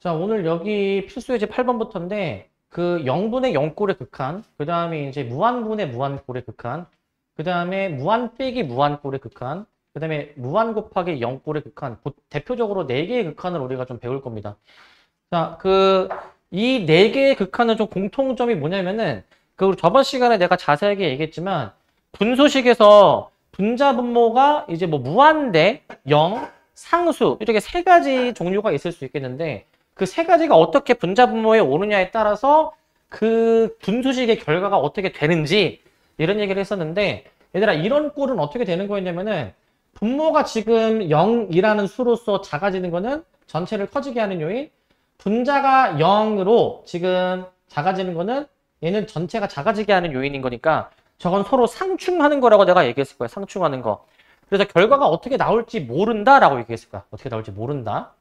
자, 오늘 여기 필수예제 8번부터인데, 그 0분의 0꼴의 극한, 그 다음에 이제 무한분의 무한꼴의 극한, 그 다음에 무한 빼기 무한꼴의 극한, 그 다음에 무한 곱하기 0꼴의 극한, 대표적으로 4개의 극한을 우리가 좀 배울 겁니다. 자, 이 4개의 극한은 좀 공통점이 뭐냐면은, 저번 시간에 내가 자세하게 얘기했지만, 분소식에서 분자 분모가 이제 뭐 무한대, 0, 상수, 이렇게 3가지 종류가 있을 수 있겠는데, 그 3가지가 어떻게 분자 분모에 오느냐에 따라서 그 분수식의 결과가 어떻게 되는지 이런 얘기를 했었는데, 얘들아 이런 꼴은 어떻게 되는 거였냐면은 분모가 지금 0이라는 수로서 작아지는 거는 전체를 커지게 하는 요인, 분자가 0으로 지금 작아지는 거는 얘는 전체가 작아지게 하는 요인인 거니까 저건 서로 상충하는 거라고 내가 얘기했을 거야. 상충하는 거. 그래서 결과가 어떻게 나올지 모른다라고 얘기했을 거야. 어떻게 나올지 모른다.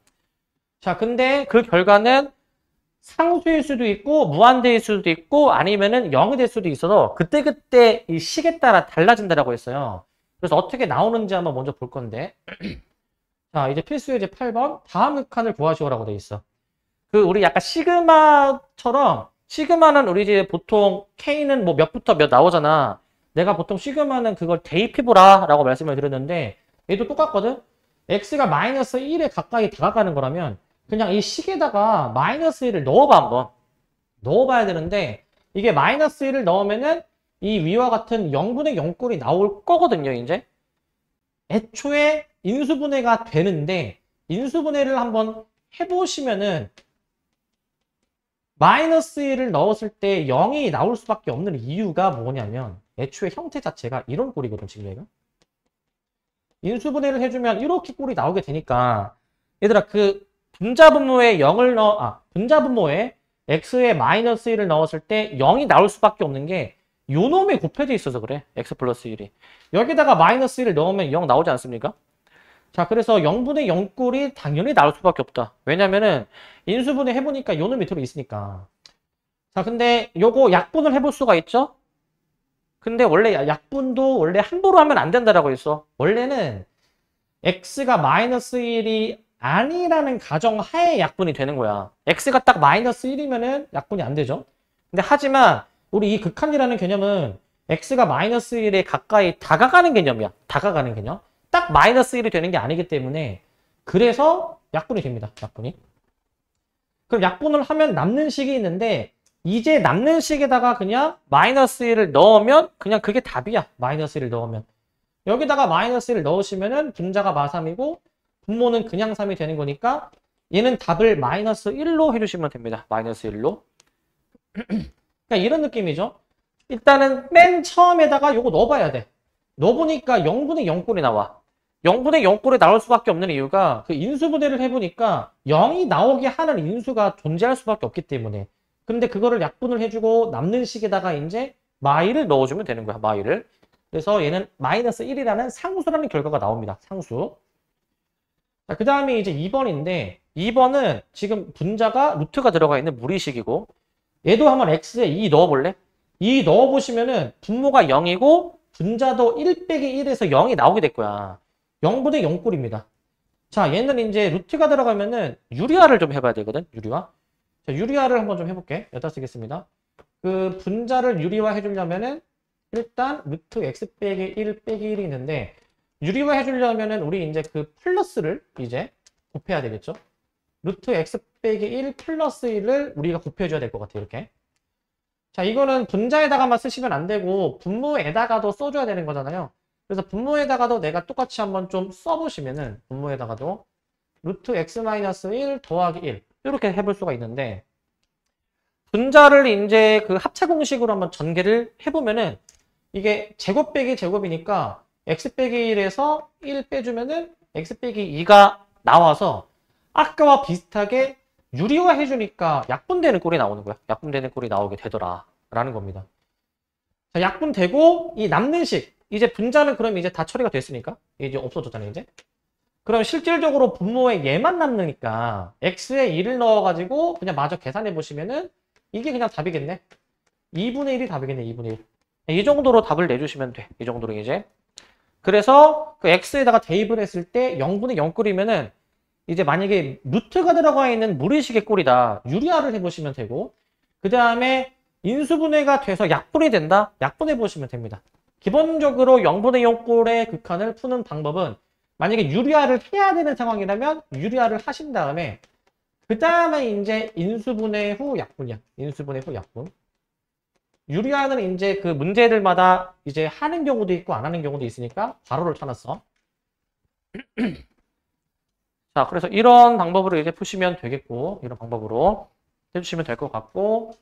자, 근데 그 결과는 상수일 수도 있고 무한대일 수도 있고 아니면은 0이 될 수도 있어서 그때그때 이 식에 따라 달라진다라고 했어요. 그래서 어떻게 나오는지 한번 먼저 볼 건데. 자, 이제 필수예제 8번 다음 극한을 구하시오라고 돼 있어. 우리 약간 시그마처럼 시그마는 우리 이제 보통 K는 뭐 몇부터 몇 나오잖아. 내가 보통 시그마는 그걸 대입해보라 라고 말씀을 드렸는데 얘도 똑같거든. X가 마이너스 1에 가까이 다가가는 거라면 그냥 이 식에다가 마이너스 1을 넣어봐 한번. 넣어봐야 되는데 이게 마이너스 1을 넣으면은 이 위와 같은 0분의 0꼴이 나올 거거든요. 이제 애초에 인수분해가 되는데 인수분해를 한번 해보시면은 마이너스 1을 넣었을 때 0이 나올 수밖에 없는 이유가 뭐냐면 애초에 형태 자체가 이런 꼴이거든. 지금 얘가 인수분해를 해주면 이렇게 꼴이 나오게 되니까 얘들아 분자 분모에 x에 마이너스 1을 넣었을 때 0이 나올 수밖에 없는 게 요 놈이 곱해져 있어서 그래. x 플러스 1이 여기다가 마이너스 1을 넣으면 0 나오지 않습니까? 자, 그래서 0분의 0꼴이 당연히 나올 수밖에 없다. 왜냐면은 인수분해 해보니까 요 놈이 들어있으니까. 자, 근데 요거 약분을 해볼 수가 있죠? 근데 원래 약분도 원래 함부로 하면 안 된다라고 했어. 원래는 x가 마이너스 1이 아니라는 가정하에 약분이 되는 거야. x가 딱 마이너스 1이면은 약분이 안 되죠. 근데 하지만 우리 이 극한이라는 개념은 x가 마이너스 1에 가까이 다가가는 개념이야. 다가가는 개념. 딱 마이너스 1이 되는 게 아니기 때문에 그래서 약분이 됩니다. 약분이. 그럼 약분을 하면 남는 식이 있는데 이제 남는 식에다가 그냥 마이너스 1을 넣으면 그냥 그게 답이야. 마이너스 1을 넣으면. 여기다가 마이너스 1을 넣으시면은 분자가 마3이고 분모는 그냥 3이 되는 거니까 얘는 답을 마이너스 1로 해주시면 됩니다. 마이너스 1로. 그러니까 이런 느낌이죠. 일단은 맨 처음에다가 요거 넣어봐야 돼. 넣어보니까 0분의 0꼴이 나와. 0분의 0꼴이 나올 수밖에 없는 이유가 그 인수분해를 해보니까 0이 나오게 하는 인수가 존재할 수밖에 없기 때문에. 근데 그거를 약분을 해주고 남는 식에다가 이제 마이를 넣어주면 되는 거야. 마이를. 그래서 얘는 마이너스 1이라는 상수라는 결과가 나옵니다. 상수. 자, 그 다음에 이제 2번인데 2번은 지금 분자가 루트가 들어가 있는 무리식이고 얘도 한번 x에 2 넣어볼래? 2 넣어보시면은 분모가 0이고 분자도 1 빼기 1에서 0이 나오게 될 거야. 0분의 0꼴입니다. 자, 얘는 이제 루트가 들어가면은 유리화를 좀 해봐야 되거든. 유리화. 자, 유리화를 한번 좀 해볼게. 여기다 쓰겠습니다. 그 분자를 유리화 해주려면은 일단 루트 x 빼기 1 빼기 1이 있는데 유리화 해주려면은 우리 이제 그 플러스를 이제 곱해야 되겠죠. 루트 x 빼기 1 플러스 1을 우리가 곱해줘야 될 것 같아요. 이렇게. 자, 이거는 분자에다가만 쓰시면 안 되고 분모에다가도 써줘야 되는 거잖아요. 그래서 분모에다가도 내가 똑같이 한번 좀 써보시면은 분모에다가도 루트 x-1 더하기 1 이렇게 해볼 수가 있는데 분자를 이제 그 합차 공식으로 한번 전개를 해보면은 이게 제곱 빼기 제곱이니까 x 빼기 1에서 1 빼주면은 x 빼기 2가 나와서 아까와 비슷하게 유리화 해주니까 약분되는 꼴이 나오는 거야. 약분되는 꼴이 나오게 되더라 라는 겁니다. 자, 약분되고 이 남는 식 이제 분자는 그럼 이제 다 처리가 됐으니까 이제 없어졌잖아요. 이제 그럼 실질적으로 분모에 얘만 남으니까 x에 2를 넣어가지고 그냥 마저 계산해 보시면은 이게 그냥 답이겠네. 2분의 1이 답이겠네. 2분의 1. 이 정도로 답을 내주시면 돼. 이 정도로 이제. 그래서 그 x에다가 대입을 했을 때 0분의 0꼴이면은 이제 만약에 루트가 들어가 있는 무리식의 꼴이다. 유리화를 해보시면 되고, 그 다음에 인수분해가 돼서 약분이 된다. 약분해 보시면 됩니다. 기본적으로 0분의 0 꼴의 극한을 푸는 방법은 만약에 유리화를 해야 되는 상황이라면 유리화를 하신 다음에 그 다음에 이제 인수분해 후 약분이야. 인수분해 후 약분. 유리화는 이제 그 문제들마다 이제 하는 경우도 있고 안 하는 경우도 있으니까 괄호를 쳐놨어. 자, 그래서 이런 방법으로 이제 푸시면 되겠고, 이런 방법으로 해주시면 될 것 같고,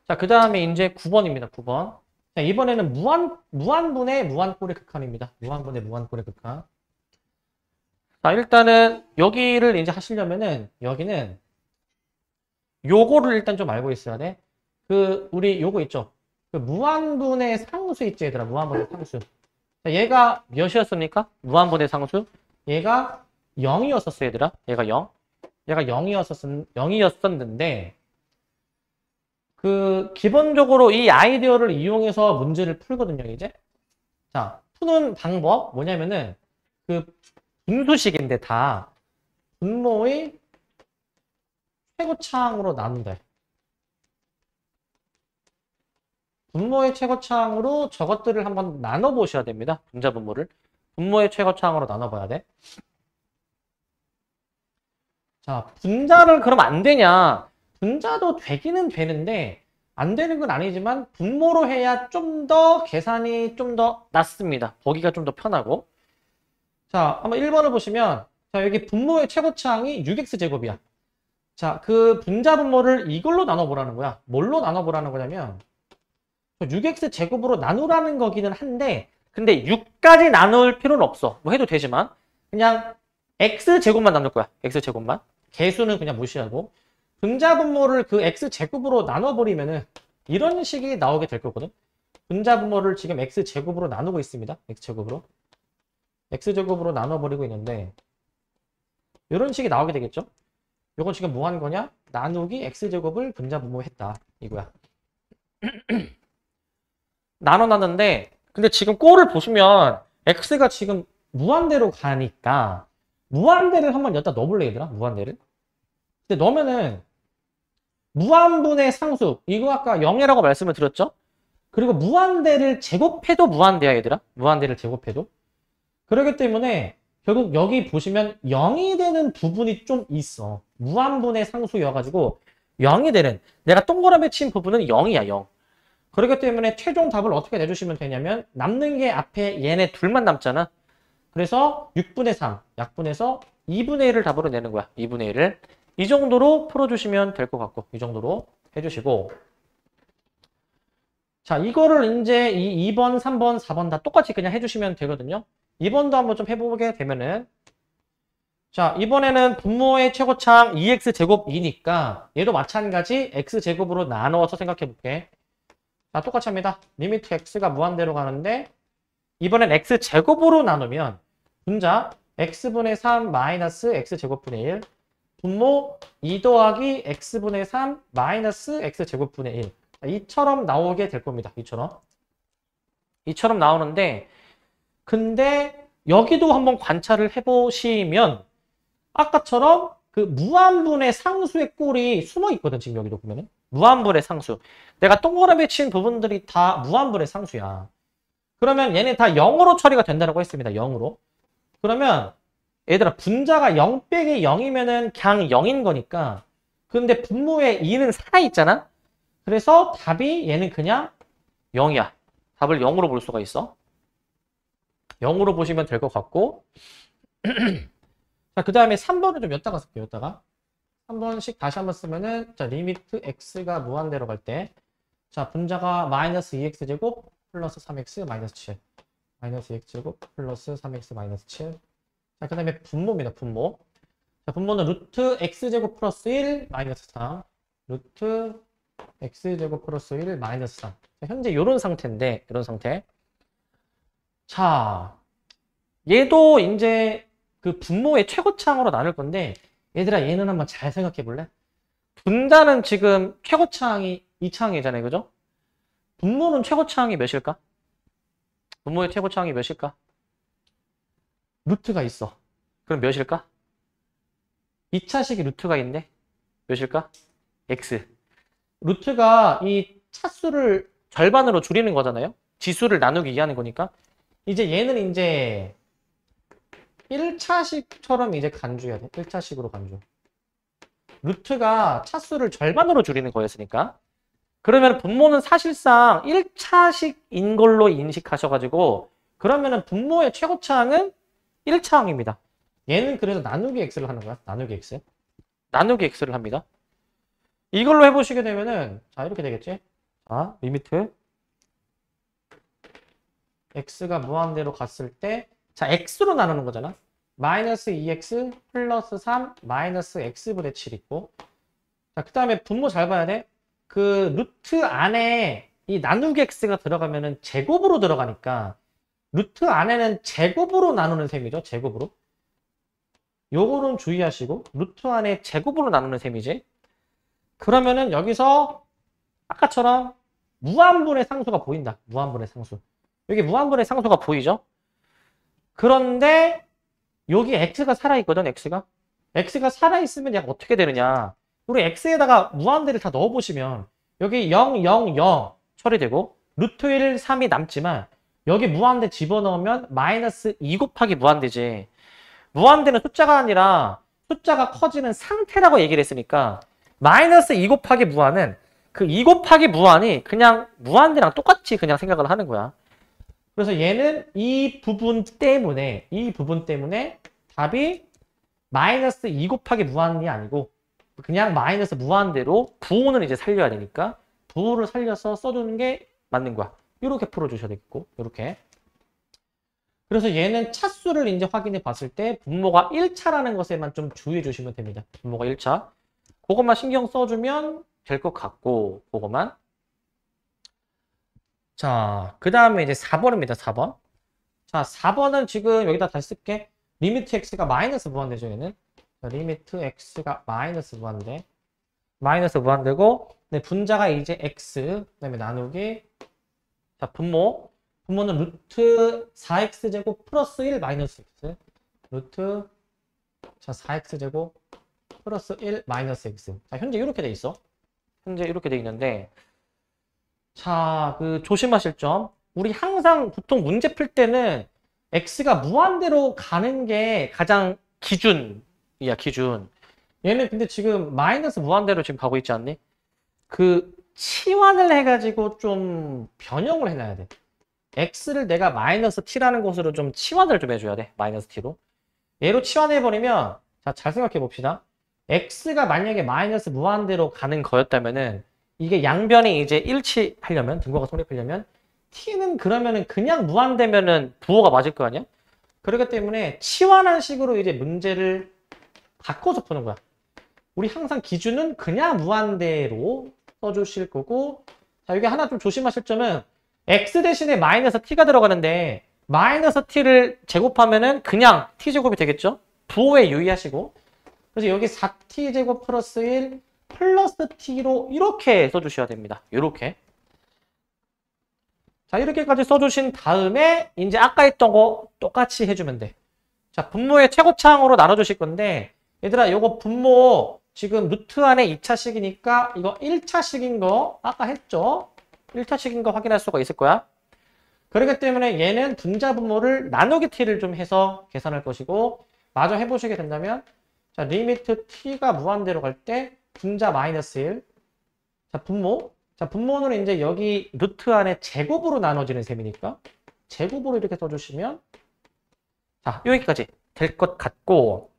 자, 그 다음에 이제 9번입니다. 9번. 자, 이번에는 무한분의 무한꼴의 극한입니다. 무한분의 무한꼴의 극한. 자, 일단은 여기를 이제 하시려면은 여기는 요거를 일단 좀 알고 있어야 돼. 우리 요거 있죠? 그 무한분의 상수 있지, 얘들아. 무한분의 상수. 자, 얘가 몇이었습니까? 무한분의 상수. 얘가 0이었었어, 얘들아. 얘가 0. 얘가 0이었었는데, 기본적으로 이 아이디어를 이용해서 문제를 풀거든요, 이제. 자, 푸는 방법, 뭐냐면은, 분수식인데 다 분모의 최고차항으로 나눈다. 분모의 최고차항으로 저것들을 한번 나눠보셔야 됩니다. 분자분모를. 분모의 최고차항으로 나눠봐야 돼. 자, 분자를 그럼 안 되냐? 분자도 되기는 되는데 안 되는 건 아니지만 분모로 해야 좀 더 계산이 좀 더 낫습니다. 보기가 좀 더 편하고. 자, 한번 1번을 보시면 자, 여기 분모의 최고차항이 6x제곱이야. 자, 그 분자 분모를 이걸로 나눠보라는 거야. 뭘로 나눠보라는 거냐면 6x제곱으로 나누라는 거기는 한데 근데 6까지 나눌 필요는 없어. 뭐 해도 되지만 그냥 x제곱만 나눌 거야. x제곱만. 개수는 그냥 무시하고 분자 분모를 그 x제곱으로 나눠버리면은 이런 식이 나오게 될 거거든. 분자 분모를 지금 x제곱으로 나누고 있습니다. x제곱으로 나눠버리고 있는데 이런 식이 나오게 되겠죠. 이건 지금 뭐 한 거냐? 나누기 x제곱을 분자 분모했다. 이거야. 나눠놨는데 근데 지금 꼴을 보시면 x가 지금 무한대로 가니까 무한대를 한번 여기다 넣어볼래 얘들아? 무한대를. 근데 넣으면은 무한분의 상수 이거 아까 0이라고 말씀을 드렸죠? 그리고 무한대를 제곱해도 무한대야 얘들아. 무한대를 제곱해도. 그렇기 때문에 결국 여기 보시면 0이 되는 부분이 좀 있어. 무한분의 상수여가지고 0이 되는 내가 동그라미 친 부분은 0이야 0. 그렇기 때문에 최종 답을 어떻게 내주시면 되냐면 남는 게 앞에 얘네 둘만 남잖아. 그래서 6분의 3 약분해서 2분의 1을 답으로 내는 거야. 2분의 1을. 이 정도로 풀어주시면 될 것 같고 이 정도로 해주시고 자 이거를 이제 이 2번, 3번, 4번 다 똑같이 그냥 해주시면 되거든요. 2번도 한번 좀 해보게 되면은 자 이번에는 분모의 최고차항 2x제곱이니까 얘도 마찬가지 x제곱으로 나누어서 생각해 볼게. 자 똑같이 합니다. 리미트 x가 무한대로 가는데 이번엔 x제곱으로 나누면 분자 x분의 3 마이너스 x제곱분의 1 분모 2 더하기 x분의 3 마이너스 x제곱분의 1 이처럼 나오게 될 겁니다. 이처럼 나오는데 근데 여기도 한번 관찰을 해보시면 아까처럼 그 무한분의 상수의 꼴이 숨어 있거든. 지금 여기도 보면은 무한분의 상수 내가 동그라미 친 부분들이 다 무한분의 상수야. 그러면 얘네 다 0으로 처리가 된다고 했습니다. 0으로. 그러면 얘들아 분자가 0 빼기 0이면은 그냥 0인 거니까 근데 분모에 2는 살아있잖아. 그래서 답이 얘는 그냥 0이야. 답을 0으로 볼 수가 있어. 0으로 보시면 될 것 같고 자, 그 다음에 3번을 좀 엿다가 쓸게요. 엿다가 3번씩 다시 한번 쓰면은 자 리미트 x가 무한대로 갈 때 자 분자가 마이너스 2x제곱 플러스 3x 마이너스 7 마이너스 2x제곱 플러스 3x 마이너스 7 자, 그 다음에 분모입니다. 분모. 자, 분모는 루트 x제곱 플러스 1 마이너스 3 루트 x제곱 플러스 1 마이너스 3 자, 현재 이런 상태인데 이런 상태. 자, 얘도 이제 그 분모의 최고차항으로 나눌 건데 얘들아 얘는 한번 잘 생각해 볼래? 분자는 지금 최고차항이 2차항이잖아요. 그죠? 분모는 최고차항이 몇일까? 분모의 최고차항이 몇일까? 루트가 있어. 그럼 몇일까? 2차식이 루트가 있네. 몇일까? x. 루트가 이 차수를 절반으로 줄이는 거잖아요. 지수를 나누기 위하는 거니까. 이제 얘는 이제 1차식처럼 이제 간주해야 돼. 1차식으로 간주. 루트가 차수를 절반으로 줄이는 거였으니까. 그러면 분모는 사실상 1차식인 걸로 인식하셔가지고 그러면은 분모의 최고차항은 1차항입니다. 얘는 그래서 나누기 x를 하는 거야. 나누기 x. 나누기 x를 합니다. 이걸로 해보시게 되면은 자 이렇게 되겠지. 자 리미트 x가 무한대로 갔을 때 자 x로 나누는 거잖아. 마이너스 2x 플러스 3 마이너스 x분의 7 있고 자 그 다음에 분모 잘 봐야 돼. 그 루트 안에 이 나누기 x가 들어가면은 제곱으로 들어가니까 루트 안에는 제곱으로 나누는 셈이죠. 제곱으로. 요거는 주의하시고 루트 안에 제곱으로 나누는 셈이지. 그러면은 여기서 아까처럼 무한분의 상수가 보인다. 무한분의 상수. 여기 무한분의 상수가 보이죠? 그런데 여기 x가 살아있거든. x가 살아있으면 얘가 어떻게 되느냐. 우리 x에다가 무한대를 다 넣어보시면 여기 0, 0, 0 처리되고 루트 1, 3이 남지만 여기 무한대 집어넣으면 마이너스 2 곱하기 무한대지. 무한대는 숫자가 아니라 숫자가 커지는 상태라고 얘기를 했으니까 마이너스 2 곱하기 무한은 그 2 곱하기 무한이 그냥 무한대랑 똑같이 그냥 생각을 하는 거야. 그래서 얘는 이 부분 때문에 답이 마이너스 2 곱하기 무한이 아니고 그냥 마이너스 무한대로 부호는 이제 살려야 되니까 부호를 살려서 써주는 게 맞는 거야. 이렇게 풀어주셔야 되겠고 이렇게. 그래서 얘는 차수를 이제 확인해 봤을 때 분모가 1차라는 것에만 좀 주의해 주시면 됩니다. 분모가 1차. 그것만 신경 써주면 될 것 같고 그것만. 자, 그 다음에 이제 4번입니다. 4번. 자, 4번은 지금 여기다 다시 쓸게. 리미트 x가 마이너스 무한대죠, 얘는. 자, 리미트 x가 마이너스 무한대. 마이너스 무한대고, 네, 분자가 이제 x, 그 다음에 나누기. 자, 분모는 루트 4x제곱 플러스 1 마이너스 x. 루트, 자, 4x제곱 플러스 1 마이너스 x. 자, 현재 이렇게 돼 있어. 현재 이렇게 돼 있는데, 자, 그 조심하실 점. 우리 항상 보통 문제 풀 때는 x가 무한대로 가는 게 가장 기준이야, 기준. 얘는 근데 지금 마이너스 무한대로 지금 가고 있지 않니? 그 치환을 해가지고 좀 변형을 해놔야 돼. x를 내가 마이너스 t라는 것으로 좀 치환을 좀 해줘야 돼. 마이너스 t로. 얘로 치환해버리면 자, 잘 생각해 봅시다. x가 만약에 마이너스 무한대로 가는 거였다면은 이게 양변이 이제 일치하려면 등고가 성립하려면 t는 그러면은 그냥 무한대면은 부호가 맞을 거 아니야? 그렇기 때문에 치환한 식으로 이제 문제를 바꿔서 푸는 거야. 우리 항상 기준은 그냥 무한대로 써주실 거고 자 여기 하나 좀 조심하실 점은 x 대신에 마이너스 t가 들어가는데 마이너스 t를 제곱하면은 그냥 t제곱이 되겠죠? 부호에 유의하시고 그래서 여기 4t제곱 플러스 1 플러스 t로 이렇게 써주셔야 됩니다. 이렇게. 자, 이렇게까지 써주신 다음에 이제 아까 했던 거 똑같이 해주면 돼. 자, 분모의 최고차항으로 나눠주실 건데 얘들아, 요거 분모 지금 루트 안에 2차식이니까 이거 1차식인 거 아까 했죠? 1차식인 거 확인할 수가 있을 거야. 그렇기 때문에 얘는 분자 분모를 나누기 t를 좀 해서 계산할 것이고 마저 해보시게 된다면 자, 리미트 t가 무한대로 갈 때 분자 마이너스 1. 자, 분모. 자, 분모는 이제 여기 루트 안에 제곱으로 나눠지는 셈이니까 제곱으로 이렇게 써주시면 자, 여기까지 될 것 같고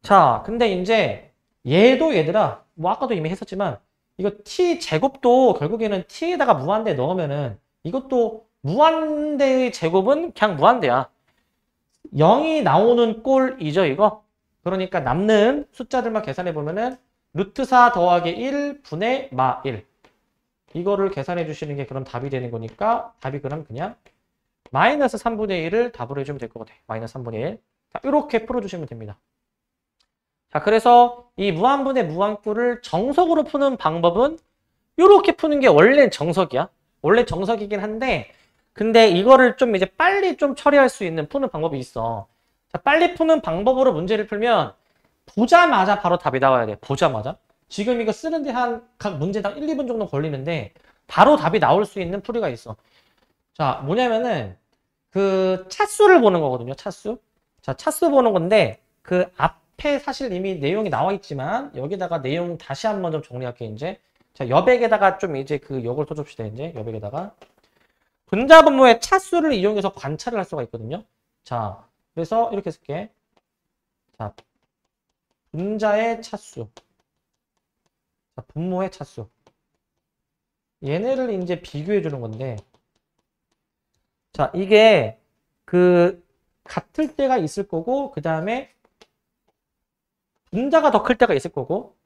자, 근데 이제 얘도 얘들아 뭐 아까도 이미 했었지만 이거 t 제곱도 결국에는 t에다가 무한대 넣으면은 이것도 무한대의 제곱은 그냥 무한대야. 0이 나오는 꼴이죠, 이거. 그러니까 남는 숫자들만 계산해 보면은 루트 4 더하기 1 분의 마 1. 이거를 계산해 주시는 게 그럼 답이 되는 거니까 답이 그럼 그냥 마이너스 3분의 1을 답으로 해주면 될 것 같아요. 마이너스 3분의 1. 자, 이렇게 풀어주시면 됩니다. 자, 그래서 이 무한분의 무한꼴을 정석으로 푸는 방법은 이렇게 푸는 게 원래는 정석이야. 원래 정석이긴 한데 근데 이거를 좀 이제 빨리 좀 처리할 수 있는 푸는 방법이 있어. 자, 빨리 푸는 방법으로 문제를 풀면 보자마자 바로 답이 나와야 돼. 보자마자. 지금 이거 쓰는데 한 각 문제당 1, 2분 정도 걸리는데 바로 답이 나올 수 있는 풀이가 있어. 자, 뭐냐면은 그 차수를 보는 거거든요. 차수. 자, 차수 보는 건데 그 앞에 사실 이미 내용이 나와 있지만 여기다가 내용 다시 한번 좀 정리할게 이제. 자, 여백에다가 좀 이제 그 요걸 써줍시다 이제. 여백에다가 분자 분모의 차수를 이용해서 관찰을 할 수가 있거든요. 자, 그래서 이렇게 쓸게. 자, 분자의 차수. 자, 분모의 차수. 얘네를 이제 비교해 주는 건데, 자, 이게 그 같을 때가 있을 거고, 그 다음에 분자가 더 클 때가 있을 거고,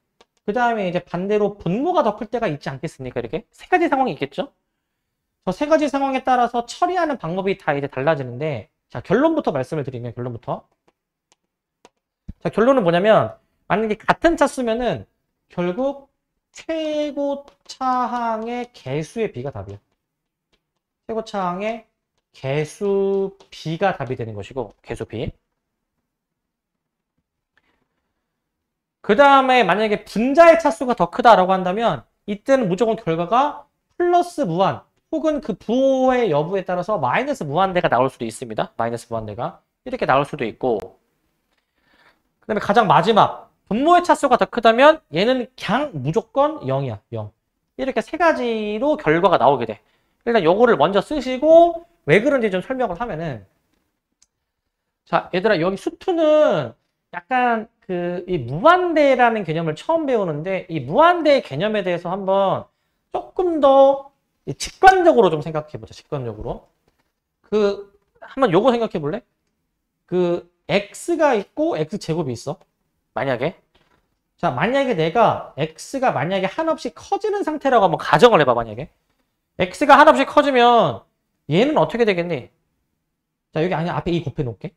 그 다음에 이제 반대로 분모가 더 클 때가 있지 않겠습니까? 이렇게 세 가지 상황이 있겠죠? 저 세 가지 상황에 따라서 처리하는 방법이 다 이제 달라지는데, 자, 결론부터 말씀을 드리면, 결론부터. 자, 결론은 뭐냐면, 만약에 같은 차수면은 결국 최고차항의 개수의 비가 답이야. 최고차항의 개수 B가 답이 되는 것이고, 개수 B. 그 다음에 만약에 분자의 차수가 더 크다라고 한다면, 이때는 무조건 결과가 플러스 무한, 혹은 그 부호의 여부에 따라서 마이너스 무한대가 나올 수도 있습니다. 마이너스 무한대가. 이렇게 나올 수도 있고. 그 다음에 가장 마지막, 분모의 차수가 더 크다면 얘는 그냥 무조건 0이야. 0. 이렇게 세 가지로 결과가 나오게 돼. 일단 요거를 먼저 쓰시고 왜 그런지 좀 설명을 하면은, 자, 얘들아, 여기 수투는 약간 이 무한대라는 개념을 처음 배우는데, 이 무한대의 개념에 대해서 한번 조금 더 직관적으로 좀 생각해 보자. 직관적으로. 한번 요거 생각해 볼래? x가 있고 x제곱이 있어. 만약에. 자, 만약에 내가 x가 만약에 한없이 커지는 상태라고 한번 가정을 해봐. 만약에 x가 한없이 커지면 얘는 어떻게 되겠니? 자, 여기 아니야. 앞에 2 곱해 놓을게.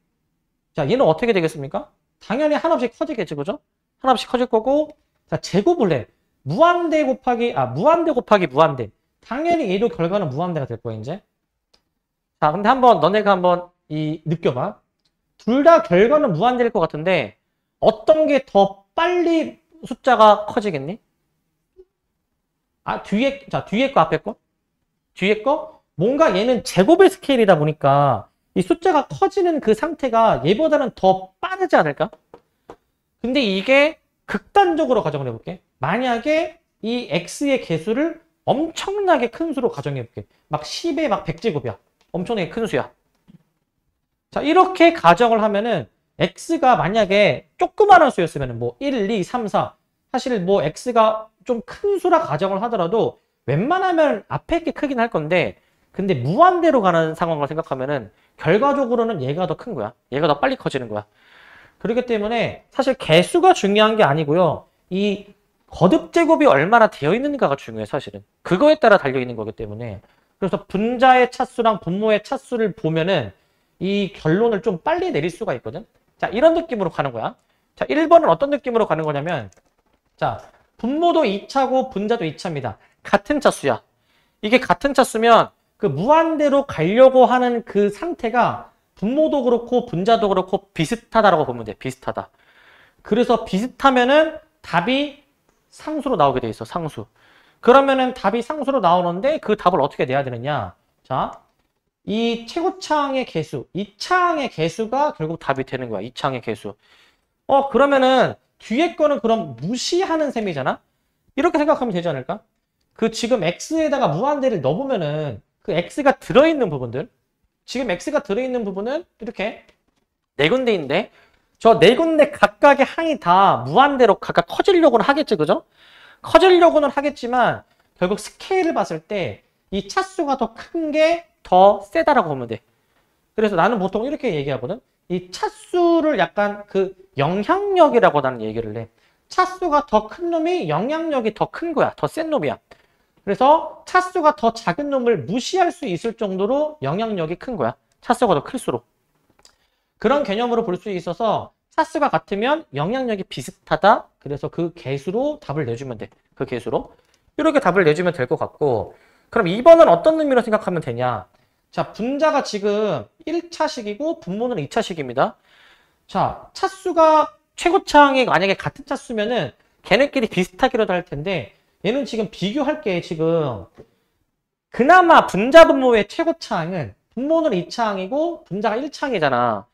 자, 얘는 어떻게 되겠습니까? 당연히 한없이 커지겠지, 그죠? 한없이 커질 거고. 자, 제곱을 해. 무한대 곱하기 무한대. 당연히 얘도 결과는 무한대가 될 거야, 이제. 자, 근데 너네가 한번 느껴봐. 둘 다 결과는 무한대일 것 같은데 어떤 게 더 빨리 숫자가 커지겠니? 뒤에 거, 앞에 거? 뒤에 거? 뭔가 얘는 제곱의 스케일이다 보니까 이 숫자가 커지는 그 상태가 얘보다는 더 빠르지 않을까? 근데 이게 극단적으로 가정을 해볼게. 만약에 이 x의 개수를 엄청나게 큰 수로 가정해볼게. 막 10의 막 100제곱이야. 엄청나게 큰 수야. 자, 이렇게 가정을 하면은 x가 만약에 조그마한 수였으면 뭐 1, 2, 3, 4 사실 뭐 x가 좀 큰 수라 가정을 하더라도 웬만하면 앞에 게 크긴 할 건데, 근데 무한대로 가는 상황을 생각하면은 결과적으로는 얘가 더 큰 거야. 얘가 더 빨리 커지는 거야. 그렇기 때문에 사실 개수가 중요한 게 아니고요. 이 거듭 제곱이 얼마나 되어 있는가가 중요해, 사실은. 그거에 따라 달려 있는 거기 때문에. 그래서 분자의 차수랑 분모의 차수를 보면은 이 결론을 좀 빨리 내릴 수가 있거든. 자, 이런 느낌으로 가는 거야. 자, 1번은 어떤 느낌으로 가는 거냐면, 자, 분모도 2차고 분자도 2차입니다. 같은 차수야. 이게 같은 차수면 그 무한대로 가려고 하는 그 상태가 분모도 그렇고 분자도 그렇고 비슷하다라고 보면 돼. 비슷하다. 그래서 비슷하면은 답이 상수로 나오게 돼 있어. 상수. 그러면은 답이 상수로 나오는데 그 답을 어떻게 내야 되느냐. 자, 이 최고차항의 개수, 2차항의 개수가 결국 답이 되는 거야. 2차항의 개수. 그러면은 뒤에 거는 그럼 무시하는 셈이잖아? 이렇게 생각하면 되지 않을까? 지금 x에다가 무한대를 넣어보면은 그 x가 들어있는 부분들, 지금 x가 들어있는 부분은 이렇게 네 군데인데, 저 네 군데 각각의 항이 다 무한대로 각각 커지려고는 하겠지, 그죠? 커지려고는 하겠지만 결국 스케일을 봤을 때 이 차수가 더 큰 게 더 세다라고 보면 돼. 그래서 나는 보통 이렇게 얘기하거든. 이 차수를 약간 영향력이라고 나는 얘기를 해. 차수가 더 큰 놈이 영향력이 더 큰 거야. 더 센 놈이야. 그래서 차수가 더 작은 놈을 무시할 수 있을 정도로 영향력이 큰 거야. 차수가 더 클수록. 그런 개념으로 볼 수 있어서 차수가 같으면 영향력이 비슷하다. 그래서 그 개수로 답을 내주면 돼. 그 개수로. 이렇게 답을 내주면 될 것 같고, 그럼 2번은 어떤 의미로 생각하면 되냐? 자, 분자가 지금 1차식이고 분모는 2차식입니다. 자, 차수가 최고차항이 만약에 같은 차수면은 걔네끼리 비슷하기라도 할 텐데 얘는 지금 비교할 게 지금 그나마 분자 분모의 최고차항은 분모는 2차항이고 분자가 1차항이잖아.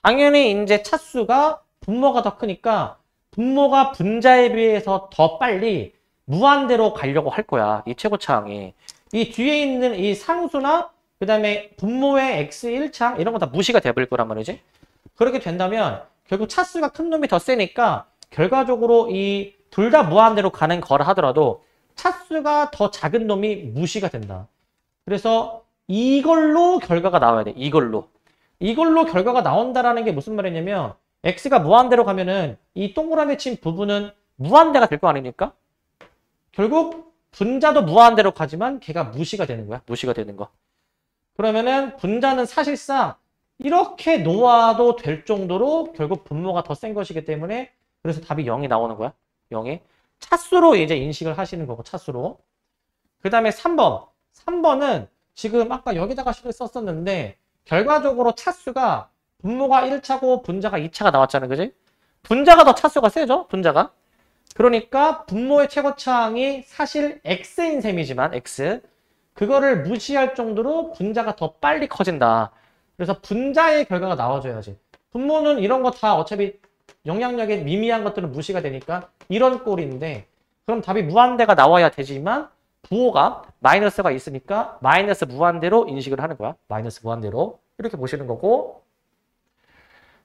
당연히 이제 차수가 분모가 더 크니까 분모가 분자에 비해서 더 빨리 무한대로 가려고 할 거야. 이 최고차항이. 이 뒤에 있는 이 상수나 그 다음에 분모의 x 1차항 이런 거 다 무시가 돼버릴 거란 말이지. 그렇게 된다면 결국 차수가 큰 놈이 더 세니까 결과적으로 이 둘 다 무한대로 가는 거라 하더라도 차수가 더 작은 놈이 무시가 된다. 그래서 이걸로 결과가 나와야 돼. 이걸로 결과가 나온다라는 게 무슨 말이냐면 x가 무한대로 가면은 이 동그라미 친 부분은 무한대가 될 거 아닙니까? 결국 분자도 무한대로 가지만 걔가 무시가 되는 거야. 무시가 되는 거. 그러면은 분자는 사실상 이렇게 놓아도 될 정도로 결국 분모가 더 센 것이기 때문에 그래서 답이 0이 나오는 거야. 0이. 차수로 이제 인식을 하시는 거고 차수로. 그 다음에 3번. 3번은 지금 아까 여기다가 식을 썼었는데 결과적으로 차수가 분모가 1차고 분자가 2차가 나왔잖아요. 그지? 분자가 더 차수가 세죠? 분자가. 그러니까 분모의 최고차항이 사실 x인 셈이지만 x. 그거를 무시할 정도로 분자가 더 빨리 커진다. 그래서 분자의 결과가 나와줘야지. 분모는 이런 거 다 어차피 영향력의 미미한 것들은 무시가 되니까 이런 꼴인데 그럼 답이 무한대가 나와야 되지만 부호가 마이너스가 있으니까 마이너스 무한대로 인식을 하는 거야. 마이너스 무한대로. 이렇게 보시는 거고.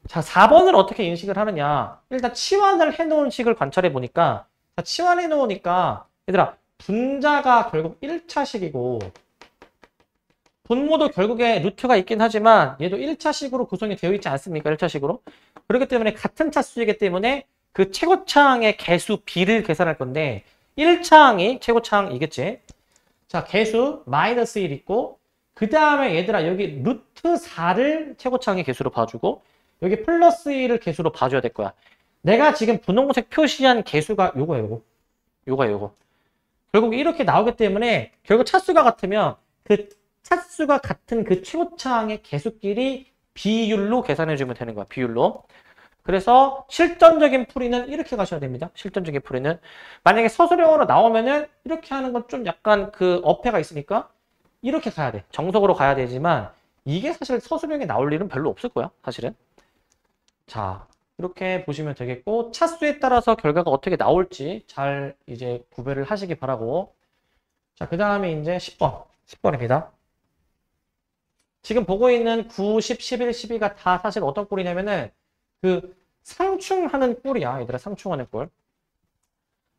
자, 4번을 어떻게 인식을 하느냐. 일단 치환을 해놓은 식을 관찰해 보니까 자, 치환해 놓으니까 얘들아 분자가 결국 1차식이고 분모도 결국에 루트가 있긴 하지만 얘도 1차식으로 구성이 되어 있지 않습니까? 1차식으로. 그렇기 때문에 같은 차수이기 때문에 그 최고차항의 개수 b를 계산할 건데 1차항이 최고차항이겠지. 자, 개수 마이너스 1 있고 그 다음에 얘들아 여기 루트 4를 최고차항의 개수로 봐주고 여기 플러스 1을 개수로 봐줘야 될 거야. 내가 지금 분홍색 표시한 개수가 요거야. 요거. 결국 이렇게 나오기 때문에 결국 차수가 같으면 그 차수가 같은 그 최고차항의 개수끼리 비율로 계산해주면 되는 거야. 비율로. 그래서 실전적인 풀이는 이렇게 가셔야 됩니다. 실전적인 풀이는. 만약에 서술형으로 나오면은 이렇게 하는 건 좀 약간 그 어폐가 있으니까 이렇게 가야 돼. 정석으로 가야 되지만 이게 사실 서술형에 나올 일은 별로 없을 거야. 사실은. 자, 이렇게 보시면 되겠고 차수에 따라서 결과가 어떻게 나올지 잘 이제 구별을 하시기 바라고. 자, 그 다음에 이제 10번입니다. 지금 보고 있는 9, 10, 11, 12가 다 사실 어떤 꼴이냐면은 그 상충하는 꼴이야. 얘들아 상충하는 꼴.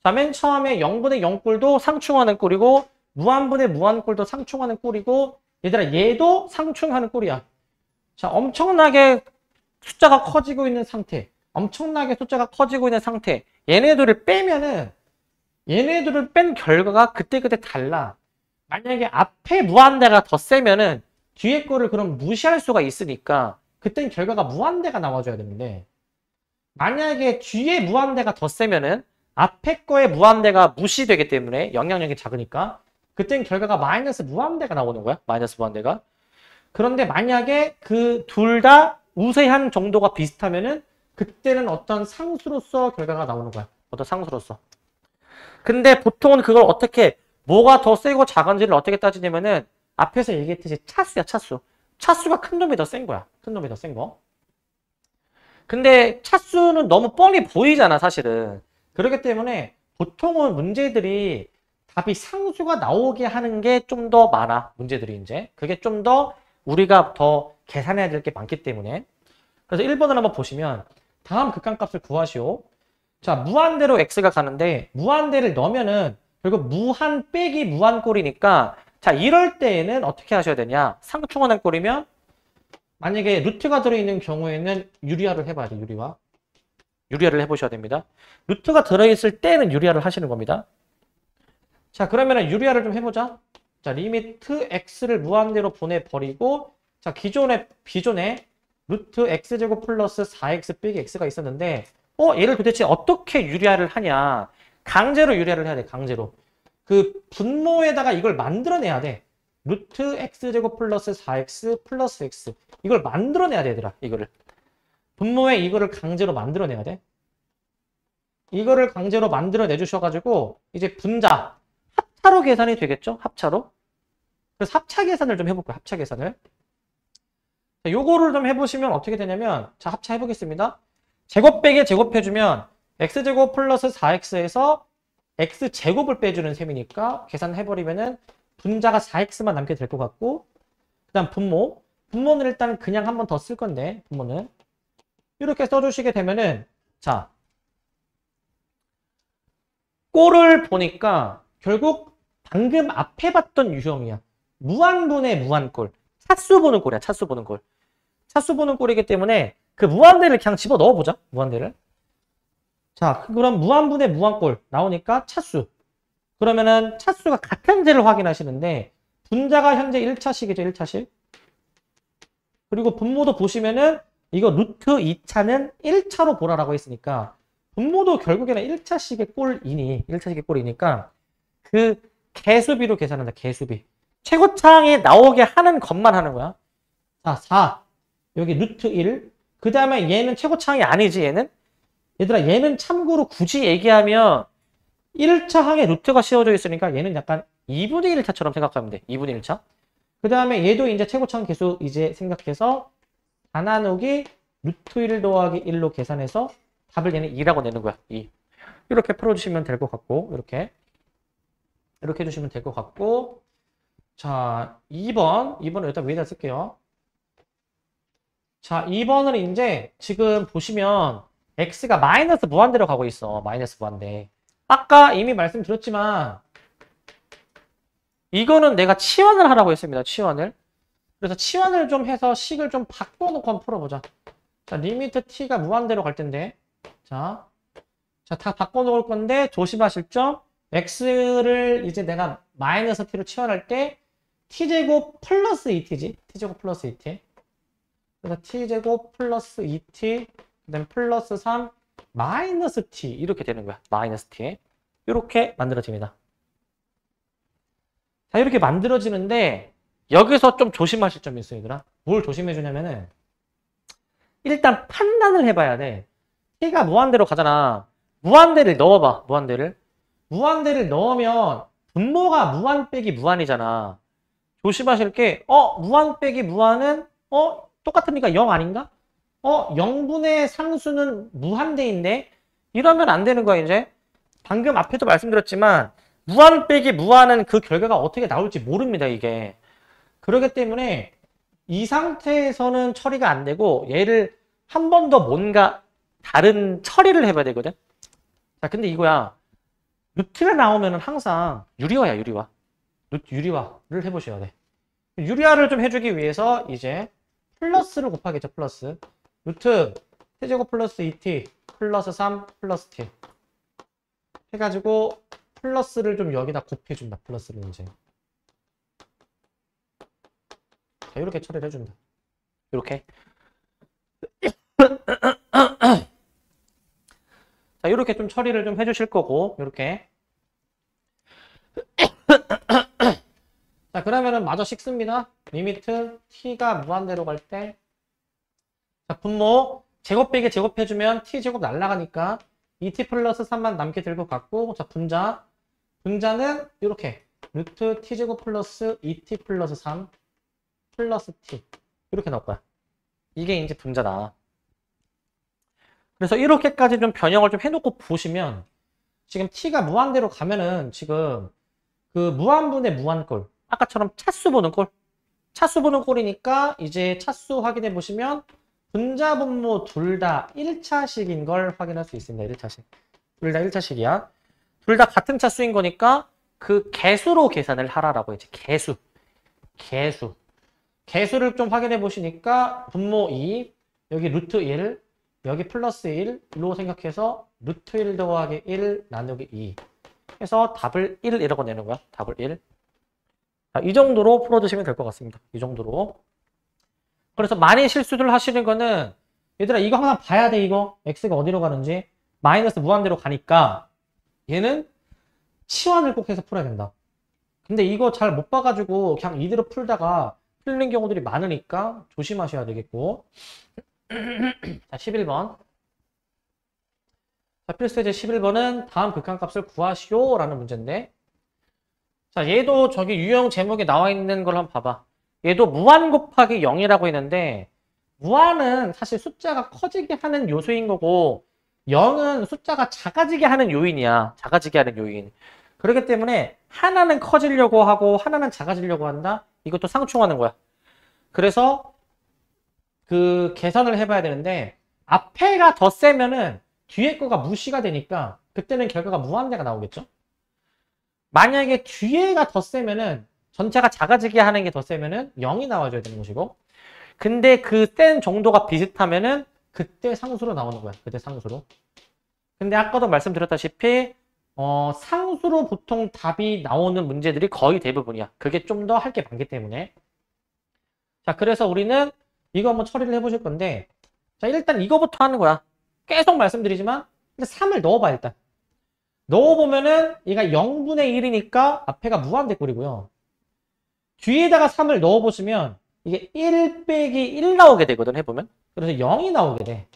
자, 맨 처음에 0분의 0꼴도 상충하는 꼴이고 무한분의 무한꼴도 상충하는 꼴이고 얘들아 얘도 상충하는 꼴이야. 자, 엄청나게 숫자가 커지고 있는 상태. 엄청나게 숫자가 커지고 있는 상태. 얘네들을 빼면은 얘네들을 뺀 결과가 그때그때 달라. 만약에 앞에 무한대가 더 세면은 뒤에 거를 그럼 무시할 수가 있으니까 그땐 결과가 무한대가 나와줘야 되는데 만약에 뒤에 무한대가 더 세면은 앞에 거에 무한대가 무시되기 때문에 영향력이 작으니까 그땐 결과가 마이너스 무한대가 나오는 거야. 마이너스 무한대가. 그런데 만약에 그 둘 다 우세한 정도가 비슷하면은 그때는 어떤 상수로서 결과가 나오는 거야. 어떤 상수로서. 근데 보통은 그걸 어떻게 뭐가 더 세고 작은지를 어떻게 따지냐면은 앞에서 얘기했듯이 차수야, 차수. 차수가 큰 놈이 더 센 거야. 큰 놈이 더 센 거. 근데 차수는 너무 뻔히 보이잖아, 사실은. 그렇기 때문에 보통은 문제들이 답이 상수가 나오게 하는 게 좀 더 많아. 문제들이 이제. 그게 좀 더 우리가 더 계산해야 될 게 많기 때문에. 그래서 1번을 한번 보시면 다음 극한값을 구하시오. 자, 무한대로 x가 가는데 무한대를 넣으면은 결국 무한 빼기 무한꼴이니까 자, 이럴 때에는 어떻게 하셔야 되냐? 상충하는 꼴이면 만약에 루트가 들어있는 경우에는 유리화를 해봐야 돼. 유리화를 해보셔야 됩니다. 루트가 들어있을 때는 유리화를 하시는 겁니다. 자, 그러면은 유리화를 좀 해보자. 자, 리미트 x를 무한대로 보내버리고 자, 기존에 루트 x제곱 플러스 4x 빼기 x가 있었는데 얘를 도대체 어떻게 유리화를 하냐? 강제로 유리화를 해야 돼. 강제로. 그 분모에다가 이걸 만들어내야 돼. 루트 x제곱 플러스 4x 플러스 x 이걸 만들어내야 돼, 얘들아. 이거를. 분모에 이거를 강제로 만들어내야 돼. 이거를 강제로 만들어 내주셔가지고 이제 분자 합차로 계산이 되겠죠? 합차로. 그래서 합차 계산을 좀 해볼까요? 합차 계산을. 자, 요거를 좀 해보시면 어떻게 되냐면, 자, 합차 해보겠습니다. 제곱 빼기 제곱 해주면 x제곱 플러스 4x에서 x제곱을 빼주는 셈이니까 계산해버리면은 분자가 4x만 남게 될 것 같고, 그 다음 분모. 분모는 일단 그냥 한 번 더 쓸 건데, 분모는. 이렇게 써주시게 되면은, 자, 꼴을 보니까 결국 방금 앞에 봤던 유형이야. 무한분의 무한꼴. 차수 보는 꼴이야, 차수 보는 꼴. 차수 보는 꼴이기 때문에 그 무한대를 그냥 집어 넣어보자, 무한대를. 자, 그럼 무한분의 무한꼴 나오니까 차수. 그러면은 차수가 같은지를 확인하시는데 분자가 현재 1차식이죠, 1차식. 그리고 분모도 보시면은 이거 루트 2차는 1차로 보라라고 했으니까 분모도 결국에는 1차식의 꼴이니까 그 개수비로 계산한다, 개수비. 최고차항에 나오게 하는 것만 하는 거야. 자, 4. 여기 루트 1. 그 다음에 얘는 최고차항이 아니지, 얘는? 얘들아, 얘는 참고로 굳이 얘기하면 1차 항에 루트가 씌워져 있으니까 얘는 약간 2분의 1차처럼 생각하면 돼. 2분의 1차. 그 다음에 얘도 이제 최고차항 계수 이제 생각해서 4 나누기 루트 1 더하기 1로 계산해서 답을 얘는 2라고 내는 거야. 2. 이렇게 풀어주시면 될 것 같고, 이렇게 해주시면 될 것 같고, 자, 2번을 일단 위에다 쓸게요. 자, 2번은 이제 지금 보시면 x가 마이너스 무한대로 가고 있어. 마이너스 무한대. 아까 이미 말씀드렸지만 이거는 내가 치환을 하라고 했습니다. 치환을. 그래서 치환을 좀 해서 식을 좀 바꿔놓고 한번 풀어보자. 자, 리미트 t가 무한대로 갈 텐데. 자, 다 바꿔놓을 건데 조심하실 점. x를 이제 내가 마이너스 t로 치환할 때 t제곱 플러스 2t지. t제곱 플러스 2t. 그래서 t제곱 플러스 2t, 그 다음에 플러스 3, 마이너스 t. 이렇게 되는 거야. 마이너스 t. 이렇게 만들어집니다. 자, 이렇게 만들어지는데 여기서 좀 조심하실 점이 있어요, 얘들아. 뭘 조심해 주냐면은 일단 판단을 해봐야 돼. t가 무한대로 가잖아. 무한대를 넣어봐, 무한대를. 무한대를 넣으면 분모가 무한 빼기 무한이잖아. 조심하실 게, 무한 빼기 무한은, 똑같으니까 0 아닌가? 0분의 상수는 무한대인데? 이러면 안 되는 거야, 이제. 방금 앞에도 말씀드렸지만, 무한 빼기 무한은 그 결과가 어떻게 나올지 모릅니다, 이게. 그렇기 때문에, 이 상태에서는 처리가 안 되고, 얘를 한 번 더 뭔가 다른 처리를 해봐야 되거든? 자, 근데 이거야. 루트가 나오면 항상 유리화야, 유리화. 유리화를 해보셔야 돼. 유리화를 좀 해주기 위해서 이제 플러스를 곱하겠죠, 플러스. 루트 t제곱 플러스 2t 플러스 3 플러스 t 해가지고 플러스를 좀 여기다 곱해준다, 플러스를 이제. 자, 이렇게 처리를 해준다. 이렇게. 자, 이렇게 좀 처리를 좀 해주실 거고, 이렇게. 자, 그러면은 마저 식습니다. 리미트 t가 무한대로 갈 때, 자, 분모 제곱 빼기 제곱 해주면 t제곱 날라가니까 2t 플러스 3만 남게 될 것 같고, 자, 분자는 이렇게 루트 t제곱 플러스 2t 플러스 3 플러스 t 이렇게 나올 거야. 이게 이제 분자다. 그래서 이렇게까지 좀 변형을 좀 해놓고 보시면 지금 t가 무한대로 가면은 지금 그 무한분의 무한꼴, 아까처럼 차수 보는 꼴이니까 이제 차수 확인해 보시면 분자 분모 둘 다 1차식인 걸 확인할 수 있습니다. 1차식. 둘 다 1차식이야. 둘 다 같은 차수인 거니까 그 개수로 계산을 하라라고 했지. 개수를 좀 확인해 보시니까 분모 2, 여기 루트 1, 여기 플러스 1로 생각해서 루트 1 더하기 1 나누기 2 해서 답을 1이라고 내는 거야. 답을 1. 자, 이 정도로 풀어주시면 될 것 같습니다. 이 정도로. 그래서 많이 실수를 하시는 거는 얘들아 이거 항상 봐야 돼. 이거 x가 어디로 가는지. 마이너스 무한대로 가니까 얘는 치환을 꼭 해서 풀어야 된다. 근데 이거 잘 못 봐가지고 그냥 이대로 풀다가 틀린 경우들이 많으니까 조심하셔야 되겠고. 자, 11번. 자, 필수예제 11번은 다음 극한값을 구하시오 라는 문제인데, 자, 얘도 저기 유형 제목에 나와 있는 걸 한번 봐봐. 얘도 무한 곱하기 0이라고 했는데, 무한은 사실 숫자가 커지게 하는 요소인 거고, 0은 숫자가 작아지게 하는 요인이야. 작아지게 하는 요인. 그렇기 때문에 하나는 커지려고 하고 하나는 작아지려고 한다? 이것도 상충하는 거야. 그래서 그 계산을 해봐야 되는데, 앞에가 더 세면은 뒤에 거가 무시가 되니까 그때는 결과가 무한대가 나오겠죠? 만약에 뒤에가 더 세면은 전체가 작아지게 하는 게 더 세면은 0이 나와줘야 되는 것이고, 근데 그 센 정도가 비슷하면은 그때 상수로 나오는 거야. 그때 상수로. 근데 아까도 말씀드렸다시피 상수로 보통 답이 나오는 문제들이 거의 대부분이야. 그게 좀 더 할 게 많기 때문에. 자, 그래서 우리는 이거 한번 처리를 해보실 건데, 자, 일단 이거부터 하는 거야. 계속 말씀드리지만 3을 넣어봐. 일단 넣어보면은 얘가 0분의 1이니까 앞에가 무한대꼴이고요. 뒤에다가 3을 넣어보시면 이게 1 빼기 1 나오게 되거든. 해보면. 그래서 0이 나오게 돼.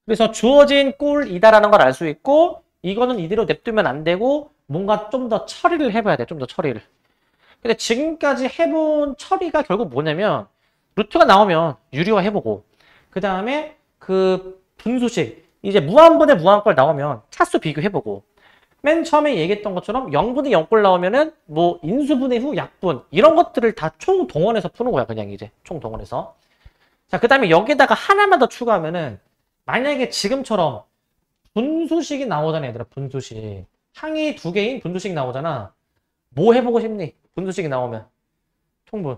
그래서 주어진 꼴이다라는 걸 알 수 있고, 이거는 이대로 냅두면 안 되고 뭔가 좀 더 처리를 해봐야 돼. 좀 더 처리를. 근데 지금까지 해본 처리가 결국 뭐냐면, 루트가 나오면 유리화 해보고, 그 다음에 그 분수식, 이제 무한분의 무한꼴 나오면 차수 비교해보고, 맨 처음에 얘기했던 것처럼 0분의 0꼴 나오면은 뭐 인수분해 후 약분, 이런 것들을 다 총동원해서 푸는 거야. 그냥 이제 총동원해서. 자, 그 다음에 여기다가 하나만 더 추가하면은, 만약에 지금처럼 분수식이 나오잖아. 얘들아, 분수식. 항이 2개인 분수식이 나오잖아. 뭐 해보고 싶니? 분수식이 나오면 통분.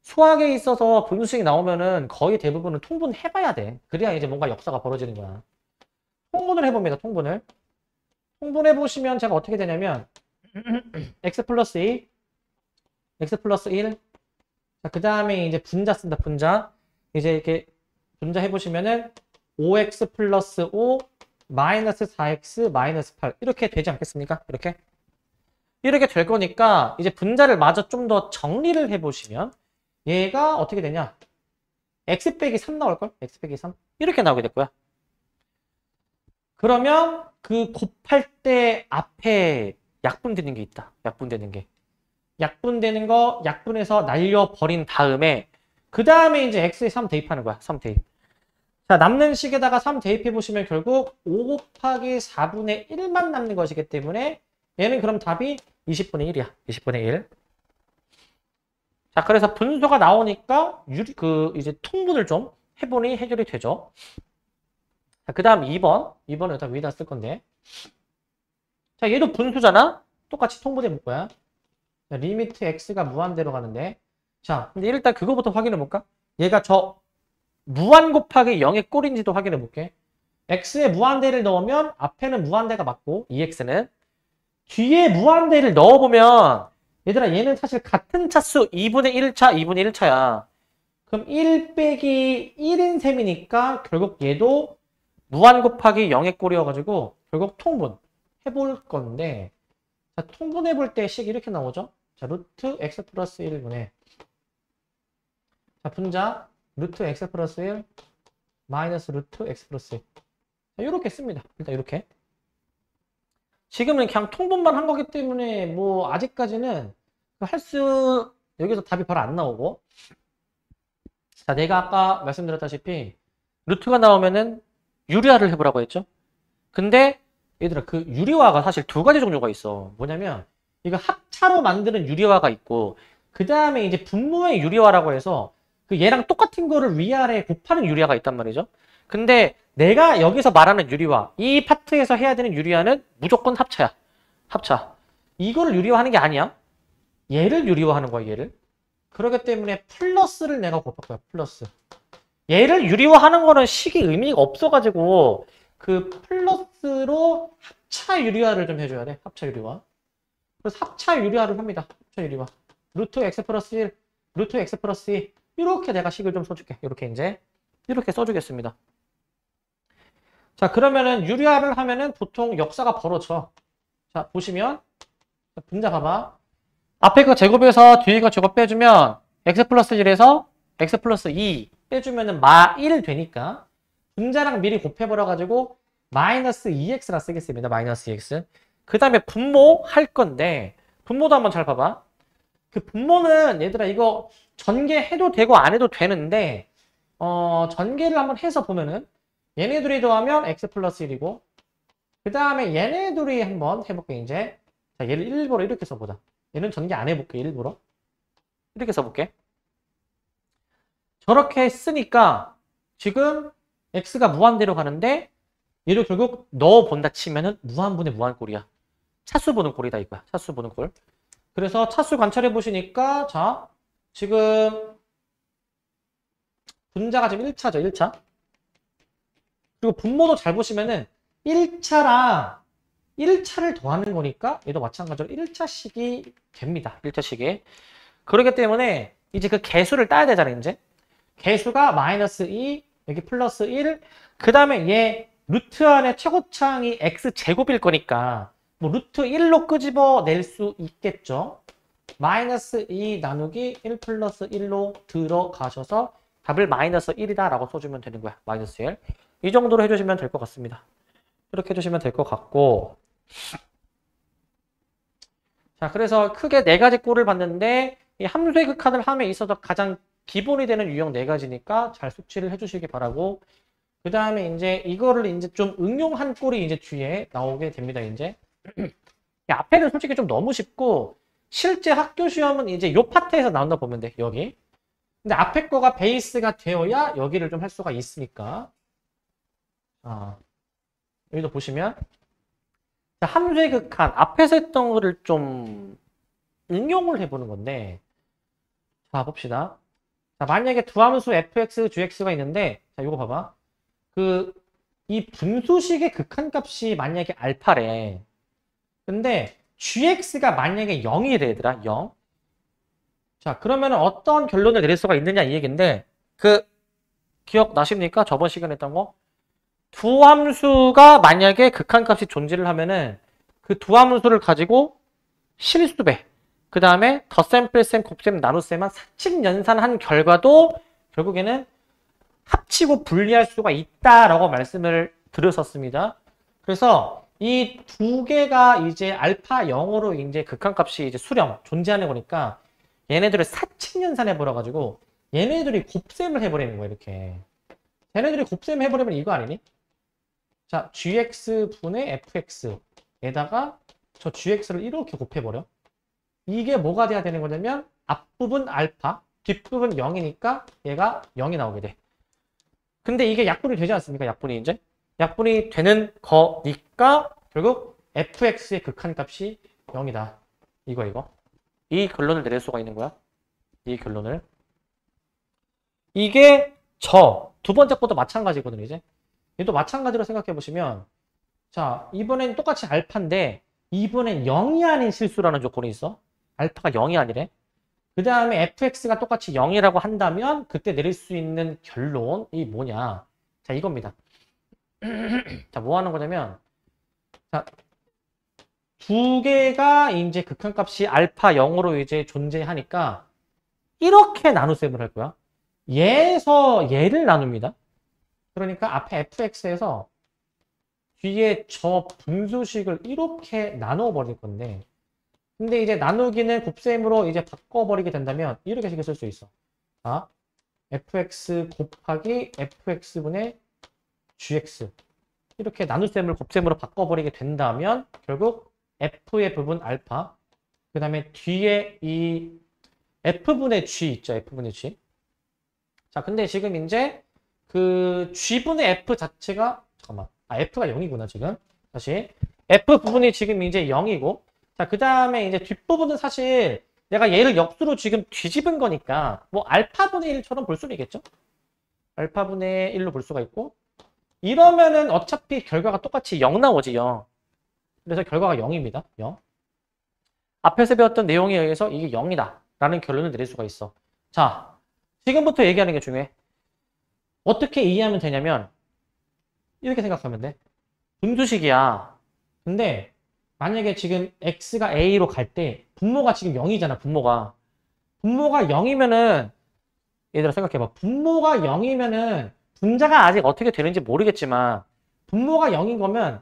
수학에 있어서 분수식이 나오면은 거의 대부분은 통분 해봐야 돼. 그래야 이제 뭔가 역사가 벌어지는 거야. 통분을 해봅니다. 통분을. 통분해보시면 제가 어떻게 되냐면 x 플러스 2, x 플러스 1. 자, 그 다음에 이제 분자 쓴다. 분자. 이제 이렇게 분자 해보시면은 5x 플러스 5 마이너스 4x 마이너스 8 이렇게 되지 않겠습니까? 이렇게 될 거니까 이제 분자를 마저 좀 더 정리를 해보시면 얘가 어떻게 되냐? x 빼기 3 나올걸? x 빼기 3 이렇게 나오게 될 거야. 그러면 그 곱할 때 앞에 약분되는 게 있다. 약분되는 게. 약분되는 거 약분해서 날려버린 다음에 그 다음에 이제 x에 3 대입하는 거야. 3 대입. 자, 남는 식에다가 3 대입해 보시면 결국 5 곱하기 4분의 1만 남는 것이기 때문에 얘는 그럼 답이 20분의 1이야. 20분의 1. 자, 그래서 분수가 나오니까 이제 통분을 좀 해보니 해결이 되죠. 자, 그 다음 2번. 2번은 일단 위에다 쓸 건데. 자, 얘도 분수잖아? 똑같이 통분해 볼 거야. 자, 리미트 x가 무한대로 가는데. 자, 근데 일단 그거부터 확인해 볼까? 얘가 저 무한 곱하기 0의 꼴인지도 확인해 볼게. x에 무한대를 넣으면 앞에는 무한대가 맞고 2x는 뒤에 무한대를 넣어보면 얘들아 얘는 사실 같은 차수 2분의 1차, 2분의 1차야. 그럼 1 빼기 1인 셈이니까 결국 얘도 무한 곱하기 0의 꼴이어가지고 결국 통분 해볼 건데, 자, 통분해 볼 때 식 이렇게 나오죠? 자, 루트 x 플러스 1분의 자, 분자 루트 x 플러스 1 마이너스 루트 x 플러스 1. 자, 이렇게 씁니다. 일단 이렇게. 지금은 그냥 통분만 한 거기 때문에 뭐 아직까지는 여기서 답이 바로 안 나오고. 자, 내가 아까 말씀드렸다시피 루트가 나오면은 유리화를 해보라고 했죠. 근데 얘들아 그 유리화가 사실 두 가지 종류가 있어. 뭐냐면 이거 합차로 만드는 유리화가 있고, 그 다음에 이제 분모의 유리화라고 해서 그 얘랑 똑같은 거를 위아래 곱하는 유리화가 있단 말이죠. 근데 내가 여기서 말하는 유리화, 이 파트에서 해야 되는 유리화는 무조건 합차야. 합차. 이거를 유리화하는 게 아니야. 얘를 유리화하는 거야, 얘를. 그렇기 때문에 플러스를 내가 곱할 거야, 플러스. 얘를 유리화하는 거는 식이 의미가 없어가지고 그 플러스로 합차 유리화를 좀 해줘야 돼. 합차 유리화. 그래서 합차 유리화를 합니다. 합차 유리화. 루트 x 플러스 1, 루트 x 플러스 2. 이렇게 내가 식을 좀 써줄게. 이렇게 써주겠습니다. 자, 그러면은 유리화를 하면은 보통 역사가 벌어져. 자, 보시면 분자 봐봐. 앞에 거 제곱에서 뒤에 거 제곱 빼주면 x 플러스 1에서 x 플러스 2 빼주면은 마 1 되니까 분자랑 미리 곱해버려가지고 마이너스 2x라 쓰겠습니다. 마이너스 2x. 그 다음에 분모 할 건데 분모도 한번 잘 봐봐. 그 분모는 얘들아 이거 전개해도 되고 안 해도 되는데 전개를 한번 해서 보면은 얘네 둘이 더하면 x 플러스 1이고 그 다음에 얘네 둘이 한번 해볼게 이제. 자, 얘를 일부러 이렇게 써보자. 얘는 전개 안 해볼게 일부러. 이렇게 써볼게. 저렇게 쓰니까 지금 x가 무한대로 가는데 얘를 결국 넣어본다 치면은 무한분의 무한꼴이야. 차수 보는 꼴이다 이거야. 차수 보는 꼴. 그래서 차수 관찰해 보시니까 자 지금 분자가 지금 1차죠. 1차. 그리고 분모도 잘 보시면은 1차랑 1차를 더하는 거니까 얘도 마찬가지로 1차식이 됩니다. 1차식이. 그렇기 때문에 이제 그 개수를 따야 되잖아요. 이제. 개수가 마이너스 2, 여기 플러스 1, 그 다음에 얘 루트 안에 최고차항이 x제곱일 거니까 뭐 루트 1로 끄집어낼 수 있겠죠. 마이너스 2 나누기 1 플러스 1로 들어가셔서 답을 마이너스 1이다 라고 써주면 되는 거야. 마이너스 1. 이 정도로 해주시면 될 것 같습니다. 이렇게 해주시면 될 것 같고 자 그래서 크게 네 가지 꼴을 봤는데 이 함수의 극한을 함에 있어서 가장 기본이 되는 유형 네 가지니까 잘 숙지를 해주시기 바라고 그 다음에 이제 이거를 이제 좀 응용한 꼴이 이제 뒤에 나오게 됩니다. 이제 앞에는 솔직히 좀 너무 쉽고 실제 학교 시험은 이제 요 파트에서 나온다 보면 돼. 여기. 근데 앞에 거가 베이스가 되어야 여기를 좀 할 수가 있으니까. 여기도 보시면 자, 함수의 극한 앞에서 했던 거를 좀 응용을 해보는 건데 자 봅시다. 자, 만약에 두 함수 fx, gx가 있는데 자 이거 봐봐. 이 분수식의 극한값이 만약에 알파래. 근데 gx가 만약에 0이래 얘들아. 0. 자 그러면 어떤 결론을 내릴 수가 있느냐 이 얘기인데 기억나십니까? 저번 시간에 했던 거? 두 함수가 만약에 극한값이 존재를 하면은 그 두 함수를 가지고 실수배 그 다음에 덧셈, 뺄셈, 곱셈, 나눗셈만 사칙 연산한 결과도 결국에는 합치고 분리할 수가 있다라고 말씀을 드렸었습니다. 그래서 이 두 개가 이제 알파 0으로 이제 극한값이 이제 수렴 존재하는 거니까 얘네들을 사칙 연산해 버려 가지고 얘네들이 곱셈을 해버리는 거예요. 이렇게 얘네들이 곱셈 해버리면 이거 아니니? 자 gx분의 fx에다가 저 gx를 이렇게 곱해버려. 이게 뭐가 돼야 되는 거냐면 앞부분 알파 뒷부분 0이니까 얘가 0이 나오게 돼. 근데 이게 약분이 되지 않습니까? 약분이 이제 약분이 되는 거니까 결국 fx의 극한값이 0이다. 이거 이 결론을 내릴 수가 있는 거야. 이 결론을. 이게 두 번째 것도 마찬가지거든요. 이제 얘도 마찬가지로 생각해 보시면 자 이번엔 똑같이 알파인데 이번엔 0이 아닌 실수라는 조건이 있어. 알파가 0이 아니래. 그 다음에 fx가 똑같이 0이라고 한다면 그때 내릴 수 있는 결론이 뭐냐. 자 이겁니다. 자 뭐 하는 거냐면 자 두 개가 이제 극한값이 알파 0으로 이제 존재하니까 이렇게 나눗셈을 할 거야. 얘에서 얘를 나눕니다. 그러니까 앞에 fx에서 뒤에 저 분수식을 이렇게 나누어 버릴 건데 근데 이제 나누기는 곱셈으로 이제 바꿔버리게 된다면 이렇게 식을 쓸 수 있어. 자, fx 곱하기 fx분의 gx 이렇게 나눗셈을 곱셈으로 바꿔버리게 된다면 결국 f의 부분 알파 그 다음에 뒤에 이 f분의 g 있죠. f분의 g. 자, 근데 지금 이제 그 g분의 f 자체가 잠깐만. f가 0이구나 지금. 다시 f 부분이 지금 이제 0이고 자, 그 다음에 이제 뒷부분은 사실 내가 얘를 역수로 지금 뒤집은 거니까 뭐 알파분의 1처럼 볼 수는 있겠죠? 알파분의 1로 볼 수가 있고 이러면은 어차피 결과가 똑같이 0 나오지 0. 그래서 결과가 0입니다. 0. 앞에서 배웠던 내용에 의해서 이게 0이다 라는 결론을 내릴 수가 있어. 자, 지금부터 얘기하는 게 중요해. 어떻게 이해하면 되냐면 이렇게 생각하면 돼. 분수식이야. 근데 만약에 지금 x가 a로 갈 때 분모가 지금 0이잖아. 분모가 0이면은 얘들아 생각해봐. 분모가 0이면은 분자가 아직 어떻게 되는지 모르겠지만 분모가 0인 거면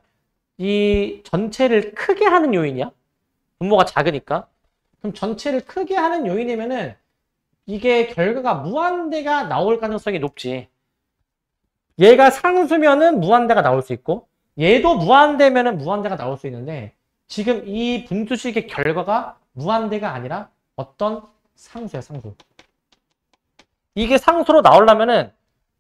이 전체를 크게 하는 요인이야? 분모가 작으니까. 그럼 전체를 크게 하는 요인이면은 이게 결과가 무한대가 나올 가능성이 높지. 얘가 상수면은 무한대가 나올 수 있고 얘도 무한대면은 무한대가 나올 수 있는데 지금 이 분수식의 결과가 무한대가 아니라 어떤 상수야, 상수. 이게 상수로 나오려면은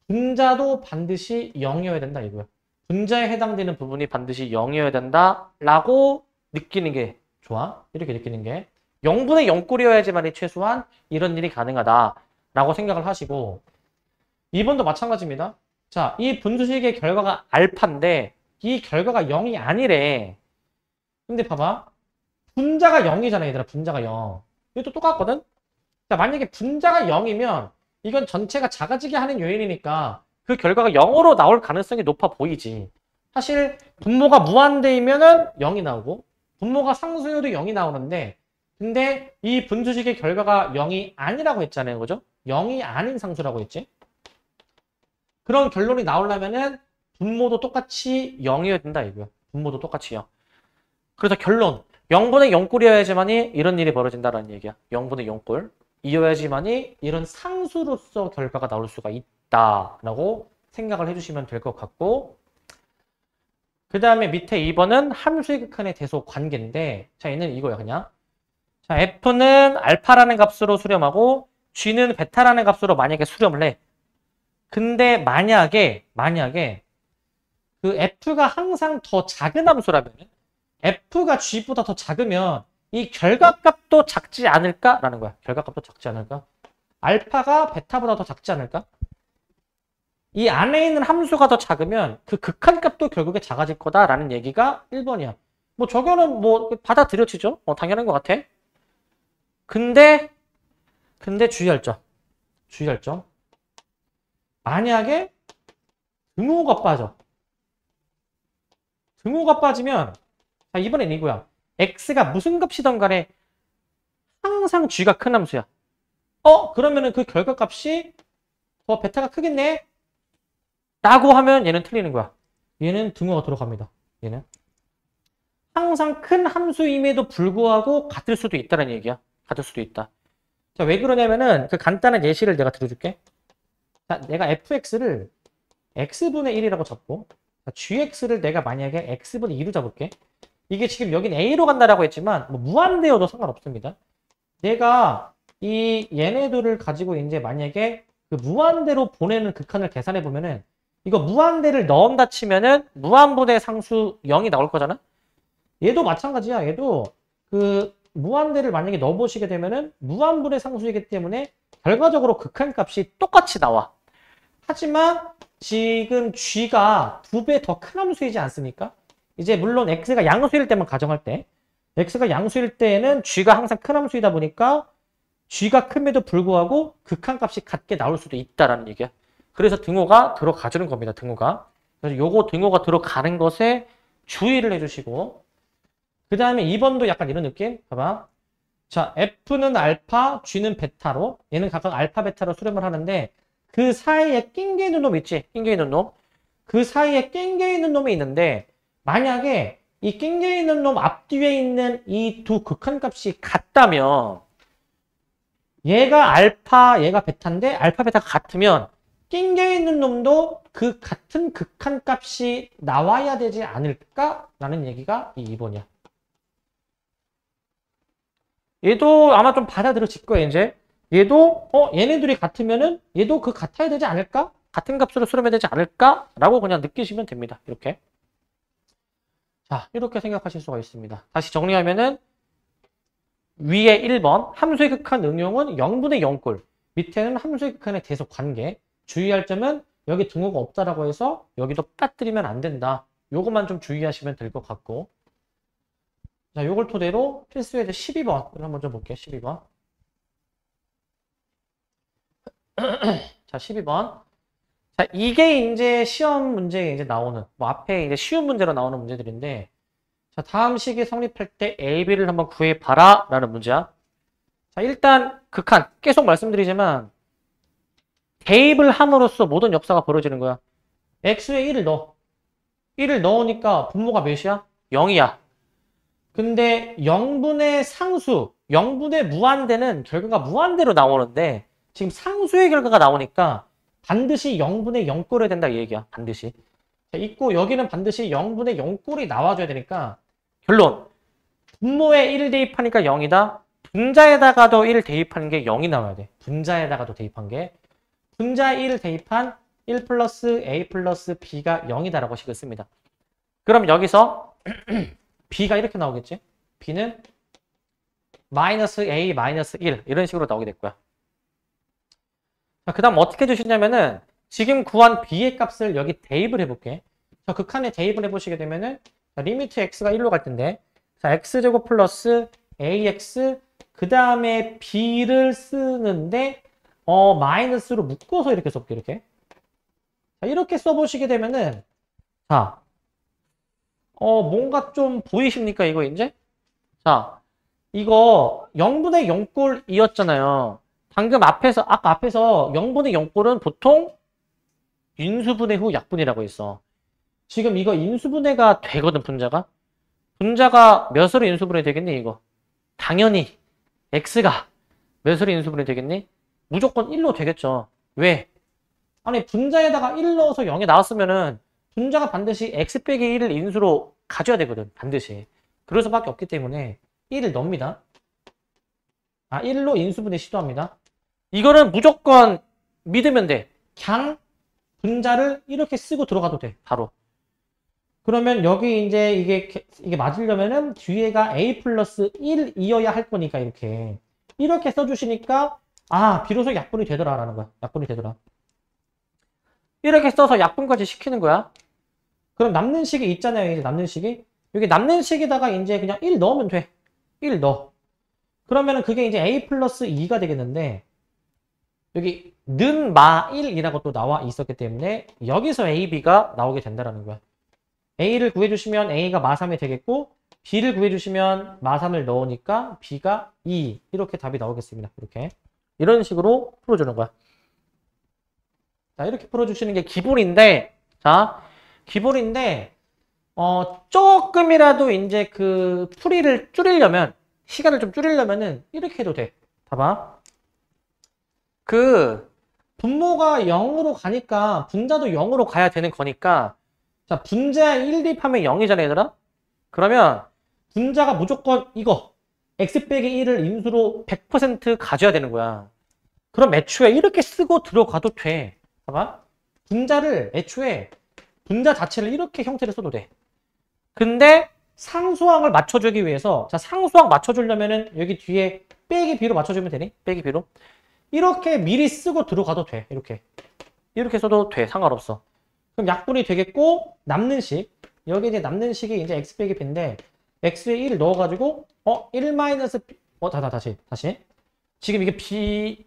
분자도 반드시 0이어야 된다 이거야. 분자에 해당되는 부분이 반드시 0이어야 된다라고 느끼는 게 좋아. 이렇게 느끼는 게 0분의 0꼴이어야지만이 최소한 이런 일이 가능하다라고 생각을 하시고 2번도 마찬가지입니다. 자, 이 분수식의 결과가 알파인데 이 결과가 0이 아니래. 근데 봐봐. 분자가 0이잖아, 얘들아. 분자가 0. 이것도 똑같거든? 자, 만약에 분자가 0이면 이건 전체가 작아지게 하는 요인이니까 그 결과가 0으로 나올 가능성이 높아 보이지. 사실 분모가 무한대이면은 0이 나오고 분모가 상수여도 0이 나오는데 근데 이 분수식의 결과가 0이 아니라고 했잖아요. 그죠? 0이 아닌 상수라고 했지. 그런 결론이 나오려면은 분모도 똑같이 0이어야 된다 이거야. 분모도 똑같이 0. 그래서 결론 0분의 0꼴이어야지만이 이런 일이 벌어진다라는 얘기야. 0분의 0꼴 이어야지만이 이런 상수로서 결과가 나올 수가 있다라고 생각을 해주시면 될 것 같고 그 다음에 밑에 2번은 함수의 극한의 대소 관계인데 자 얘는 이거야 그냥. 자 F는 알파라는 값으로 수렴하고 G는 베타라는 값으로 만약에 수렴을 해. 근데 만약에 그 F가 항상 더 작은 함수라면 F가 G보다 더 작으면 이 결과값도 작지 않을까라는 거야. 결과값도 작지 않을까? 알파가 베타보다 더 작지 않을까? 이 안에 있는 함수가 더 작으면 그 극한값도 결국에 작아질 거다라는 얘기가 1번이야. 뭐 저거는 뭐 받아들여지죠? 당연한 것 같아. 근데 주의할 점. 만약에 등호가 빠져. 등호가 빠지면 자 이번엔 이거야. x가 무슨 값이든 간에 항상 g가 큰 함수야. 그러면은 그 결과값이 베타가 크겠네? 라고 하면 얘는 틀리는 거야. 얘는 등호가 들어갑니다. 얘는. 항상 큰 함수임에도 불구하고 같을 수도 있다는 얘기야. 같을 수도 있다. 자, 왜 그러냐면은 그 간단한 예시를 내가 들어줄게. 자, 내가 fx를 x분의 1이라고 잡고 gx를 내가 만약에 x분의 2로 잡을게. 이게 지금 여긴 a로 간다라고 했지만 뭐 무한대여도 상관없습니다. 내가 이 얘네들을 가지고 이제 만약에 그 무한대로 보내는 극한을 계산해 보면은 이거 무한대를 넣은다 치면은 무한분의 상수 0이 나올 거잖아. 얘도 마찬가지야. 얘도 그 무한대를 만약에 넣어 보시게 되면은 무한분의 상수이기 때문에 결과적으로 극한값이 똑같이 나와. 하지만 지금 g가 2배 더 큰 함수이지 않습니까? 이제 물론 x가 양수일 때만 가정할 때 x가 양수일 때에는 g가 항상 큰 함수이다 보니까 g가 큼에도 불구하고 극한값이 같게 나올 수도 있다라는 얘기야. 그래서 등호가 들어가주는 겁니다. 등호가. 그래서 요거 등호가 들어가는 것에 주의를 해주시고 그 다음에 2번도 약간 이런 느낌. 봐봐. 자, F는 알파, G는 베타로 얘는 각각 알파, 베타로 수렴을 하는데 그 사이에 낑겨 있는 놈 있지? 낑겨 있는 놈. 그 사이에 낑겨 있는 놈이 있는데 만약에 이 낑겨 있는 놈 앞뒤에 있는 이 두 극한값이 같다면 얘가 알파, 얘가 베타인데 알파, 베타가 같으면 낑겨 있는 놈도 그 같은 극한값이 나와야 되지 않을까라는 얘기가 이 2번이야. 얘도 아마 좀 받아들여질 거야, 이제. 얘도, 얘네들이 같으면은 얘도 그 같아야 되지 않을까? 같은 값으로 수렴해야 되지 않을까? 라고 그냥 느끼시면 됩니다. 이렇게. 자, 이렇게 생각하실 수가 있습니다. 다시 정리하면은 위에 1번 함수의 극한 응용은 0분의 0꼴. 밑에는 함수의 극한의 대속 관계. 주의할 점은 여기 등호가 없다라고 해서 여기도 빠뜨리면 안 된다. 요것만 좀 주의하시면 될 것 같고. 자, 요걸 토대로 필수예제 12번을 한번 좀 볼게요. 12번. 자, 12번. 자, 이게 이제 시험 문제에 이제 나오는, 뭐 앞에 이제 쉬운 문제로 나오는 문제들인데, 자, 다음 식이 성립할 때 AB를 한번 구해봐라 라는 문제야. 자, 일단 극한, 계속 말씀드리지만, 대입을 함으로써 모든 역사가 벌어지는 거야. x에 1을 넣어. 1을 넣으니까 분모가 몇이야? 0이야. 근데 0분의 상수, 0분의 무한대는 결과가 무한대로 나오는데 지금 상수의 결과가 나오니까 반드시 0분의 0꼴해야 된다 이 얘기야. 반드시. 자, 있고 여기는 반드시 0분의 0꼴이 나와줘야 되니까 결론. 분모에 1 대입하니까 0이다. 분자에다가도 1 대입하는 게 0이 나와야 돼. 분자에다가도 대입한 게. 분자에 1을 대입한 1 플러스 A 플러스 B가 0이다라고 식을 씁니다. 그럼 여기서 B가 이렇게 나오겠지? B는 마이너스 A 마이너스 1 이런 식으로 나오게 될 거야. 자, 그 다음 어떻게 해주시냐면은 지금 구한 B의 값을 여기 대입을 해볼게. 자, 극한에 대입을 해보시게 되면은 자, 리미트 X가 1로 갈 텐데 자, X제곱 플러스 AX 그 다음에 B를 쓰는데 마이너스로 묶어서 이렇게 써볼게 이렇게. 자, 이렇게 써보시게 되면은 자 뭔가 좀 보이십니까 이거 이제? 자 이거 0분의 0꼴이었잖아요. 방금 아까 앞에서 0분의 0꼴은 보통 인수분해 후 약분이라고 했어. 지금 이거 인수분해가 되거든 분자가. 분자가 몇으로 인수분해 되겠니 이거? 당연히 x가 몇으로 인수분해 되겠니? 무조건 1로 되겠죠. 왜? 아니 분자에다가 1 넣어서 0이 나왔으면은 분자가 반드시 x 빼기 1을 인수로 가져야 되거든. 반드시. 그럴 수밖에 없기 때문에 1을 넣습니다. 1로 인수분해 시도합니다. 이거는 무조건 믿으면 돼. 그냥 분자를 이렇게 쓰고 들어가도 돼. 바로. 그러면 여기 이제 이게 맞으려면은 뒤에가 a 플러스 1이어야 할 거니까 이렇게 써주시니까 비로소 약분이 되더라라는 거야. 약분이 되더라. 이렇게 써서 약분까지 시키는 거야. 그럼 남는 식이 있잖아요. 이제 남는 식이. 여기 남는 식에다가 이제 그냥 1 넣으면 돼. 1 넣어. 그러면은 그게 이제 a 플러스 2가 되겠는데 여기 는 마 1이라고 또 나와 있었기 때문에 여기서 a, b가 나오게 된다라는 거야. a를 구해주시면 a가 마 3이 되겠고 b를 구해주시면 마 3을 넣으니까 b가 2 이렇게 답이 나오겠습니다. 이렇게 이런 식으로 풀어주는 거야. 자 이렇게 풀어주시는 게 기본인데 자 기본인데 조금이라도 이제 그 풀이를 줄이려면 시간을 좀 줄이려면은 이렇게 해도 돼. 봐봐. 그 분모가 0으로 가니까 분자도 0으로 가야 되는 거니까 자 분자에 1 대입하면 0이잖아 얘들아. 그러면 분자가 무조건 이거 x 빼기 1을 인수로 100% 가져야 되는 거야. 그럼 애초에 이렇게 쓰고 들어가도 돼. 봐봐. 분자를 애초에 분자 자체를 이렇게 형태를 써도 돼. 근데 상수항을 맞춰주기 위해서 자 상수항 맞춰주려면은 여기 뒤에 빼기 b로 맞춰주면 되니? 빼기 b로. 이렇게 미리 쓰고 들어가도 돼. 이렇게 써도 돼. 상관없어. 그럼 약분이 되겠고 남는 식 여기 이제 남는 식이 이제 x 빼기 b인데 x에 1을 넣어가지고 1 마이너스 b 다시 지금 이게 b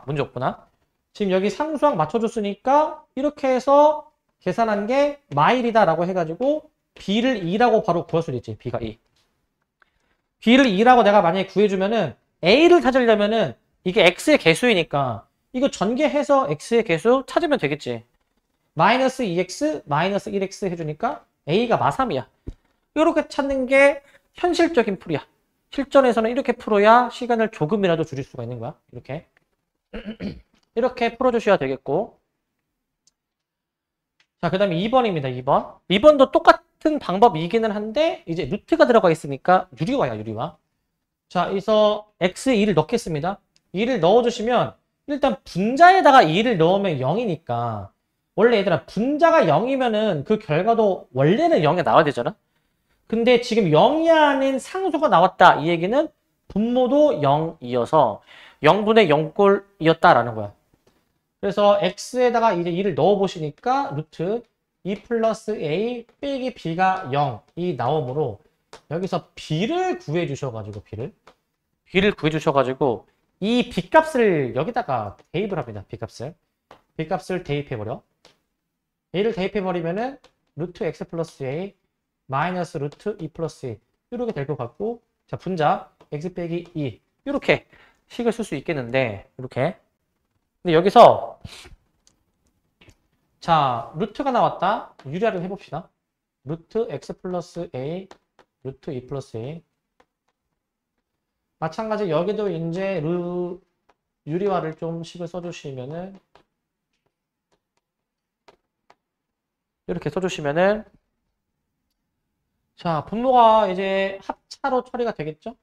문제 없구나. 지금 여기 상수항 맞춰줬으니까 이렇게 해서 계산한 게 마1이다 라고 해가지고 b를 2라고 바로 구할 수도 있지. b가 2. b를 2라고 내가 만약에 구해주면은 a를 찾으려면은 이게 x의 개수이니까 이거 전개해서 x의 개수 찾으면 되겠지. 마이너스 2x, 마이너스 1x 해주니까 a가 마 3이야. 이렇게 찾는 게 현실적인 풀이야. 실전에서는 이렇게 풀어야 시간을 조금이라도 줄일 수가 있는 거야. 이렇게 풀어주셔야 되겠고. 자, 그 다음에 2번입니다. 2번. 2번도 똑같은 방법이기는 한데 이제 루트가 들어가 있으니까 유리화야, 유리화. 자, 여기서 x 2를 넣겠습니다. 2를 넣어주시면 일단 분자에다가 2를 넣으면 0이니까 원래 얘들아 분자가 0이면은 그 결과도 원래는 0이 나와야 되잖아. 근데 지금 0이 아닌 상수가 나왔다. 이 얘기는 분모도 0이어서 0분의 0꼴이었다라는 거야. 그래서 x에다가 이제 2를 넣어보시니까 루트 2 플러스 a 빼기 b가 0이 나오므로 여기서 b를 구해주셔가지고 b를 구해주셔가지고 이 b값을 여기다가 대입을 합니다. b값을 대입해버려. a를 대입해버리면은 루트 x 플러스 a 마이너스 루트 2 플러스 2 이렇게 될 것 같고 자 분자 x 빼기 2 이렇게 식을 쓸 수 있겠는데 이렇게 근데 여기서 자 루트가 나왔다 유리화를 해봅시다. 루트 x 플러스 a 루트 2 플러스 a. 마찬가지 여기도 이제 유리화를 좀 식을 써주시면은 이렇게 써주시면은 자 분모가 이제 합차로 처리가 되겠죠?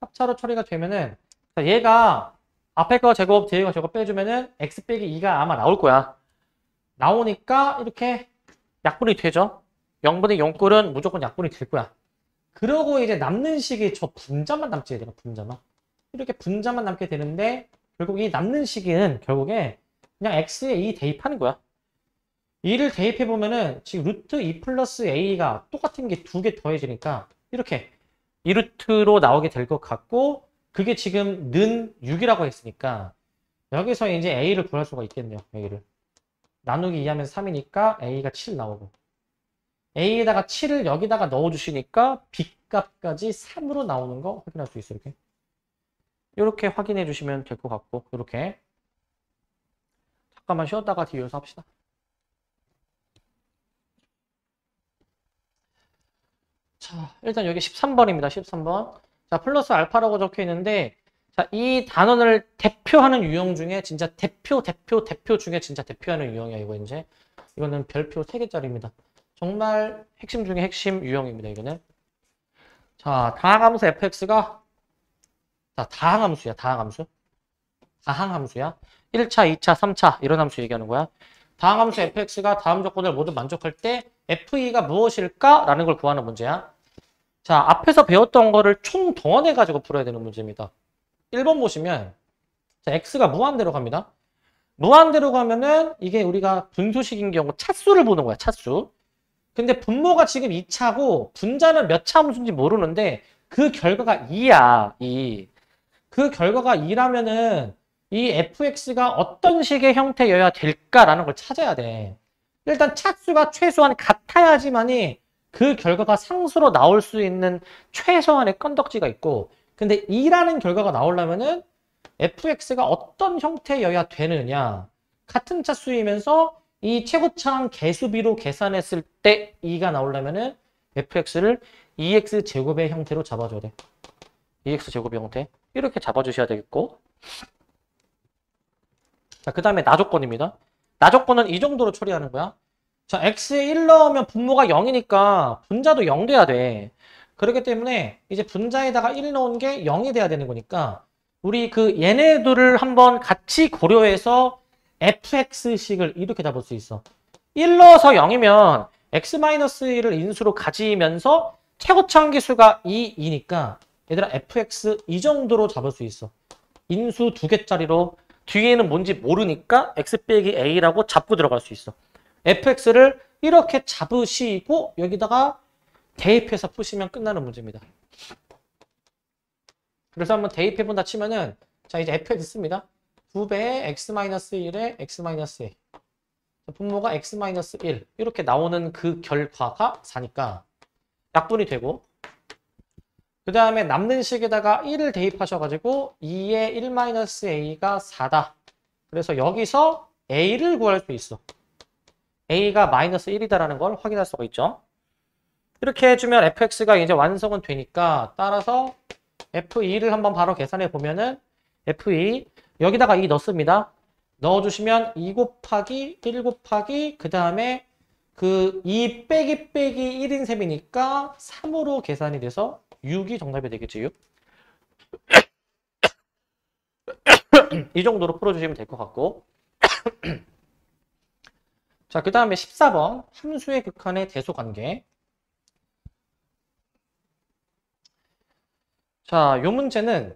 합차로 처리가 되면은 자, 얘가 앞에 거 제곱 뒤에 거 제곱 빼주면은 x 빼기 2가 아마 나올 거야. 나오니까 이렇게 약분이 되죠? 0분의 0꼴은 무조건 약분이 될 거야. 그러고 이제 남는 식이 저 분자만 남지 내가 분자만. 이렇게 분자만 남게 되는데 결국 이 남는 식은 결국에 그냥 x에 2 대입하는 거야. 2를 대입해 보면은 지금 루트 2 플러스 a가 똑같은 게 두 개 더해지니까 이렇게 2루트로 나오게 될 것 같고 그게 지금 는 6이라고 했으니까 여기서 이제 a를 구할 수가 있겠네요. a를. 나누기 2하면 3이니까 a가 7 나오고 a에다가 7을 여기다가 넣어주시니까 b값까지 3으로 나오는 거 확인할 수 있어요. 이렇게 확인해 주시면 될 것 같고 이렇게 잠깐만 쉬었다가 뒤에서 합시다. 자, 일단 여기 13번입니다. 13번. 자, 플러스 알파라고 적혀 있는데 자, 이 단원을 대표하는 유형 중에 진짜 대표 중에 진짜 대표하는 유형이야. 이거 이제 이거는 별표 3개짜리입니다. 정말 핵심 중에 핵심 유형입니다. 이거는. 자, 다항함수 fx가 자, 다항함수야. 다항함수. 다항함수야. 1차, 2차, 3차 이런 함수 얘기하는 거야. 다항함수 fx가 다음 조건을 모두 만족할 때 fe가 무엇일까? 라는 걸 구하는 문제야. 자, 앞에서 배웠던 거를 총동원해가지고 풀어야 되는 문제입니다. 1번 보시면 자, x가 무한대로 갑니다. 무한대로 가면은 이게 우리가 분수식인 경우 차수를 보는 거야. 차수. 근데 분모가 지금 2차고 분자는 몇 차 함수인지 모르는데 그 결과가 2야. 2. 그 결과가 2라면은 이 fx가 어떤 식의 형태여야 될까라는 걸 찾아야 돼. 일단 차수가 최소한 같아야지만이 그 결과가 상수로 나올 수 있는 최소한의 건덕지가 있고 근데 2라는 결과가 나오려면은 fx가 어떤 형태여야 되느냐 같은 차수이면서 이 최고차항 개수비로 계산했을 때 2가 나오려면은 fx를 2x 제곱의 형태로 잡아줘야 돼. 2x 제곱의 형태 이렇게 잡아주셔야 되겠고 자, 그 다음에 나조건입니다. 나조건은 이 정도로 처리하는 거야. 자, x에 1 넣으면 분모가 0이니까 분자도 0 돼야 돼. 그렇기 때문에 이제 분자에다가 1 넣은 게 0이 돼야 되는 거니까 우리 그 얘네들을 한번 같이 고려해서 fx식을 이렇게 잡을 수 있어. 1 넣어서 0이면 x-1을 인수로 가지면서 최고차항 기수가 2이니까 얘들아 fx 이 정도로 잡을 수 있어. 인수 2개짜리로 뒤에는 뭔지 모르니까 x 빼기 a라고 잡고 들어갈 수 있어. fx를 이렇게 잡으시고 여기다가 대입해서 푸시면 끝나는 문제입니다. 그래서 한번 대입해본다 치면은 자 이제 fx 씁니다. 2배의 x-1에 x-a 분모가 x-1 이렇게 나오는 그 결과가 4니까 약분이 되고 그 다음에 남는 식에다가 1을 대입하셔가지고 2의 1-a가 4다. 그래서 여기서 a를 구할 수 있어. a가 마이너스 1이다라는 걸 확인할 수가 있죠. 이렇게 해주면 fx가 이제 완성은 되니까 따라서 f2를 한번 바로 계산해 보면은 f2 여기다가 2 넣습니다. 넣어주시면 2 곱하기 1 곱하기 그 다음에 그 2 빼기 1인 셈이니까 3으로 계산이 돼서 6이 정답이 되겠지. 6. 이 정도로 풀어주시면 될 것 같고 자, 그 다음에 14번 함수의 극한의 대소관계. 자, 요 문제는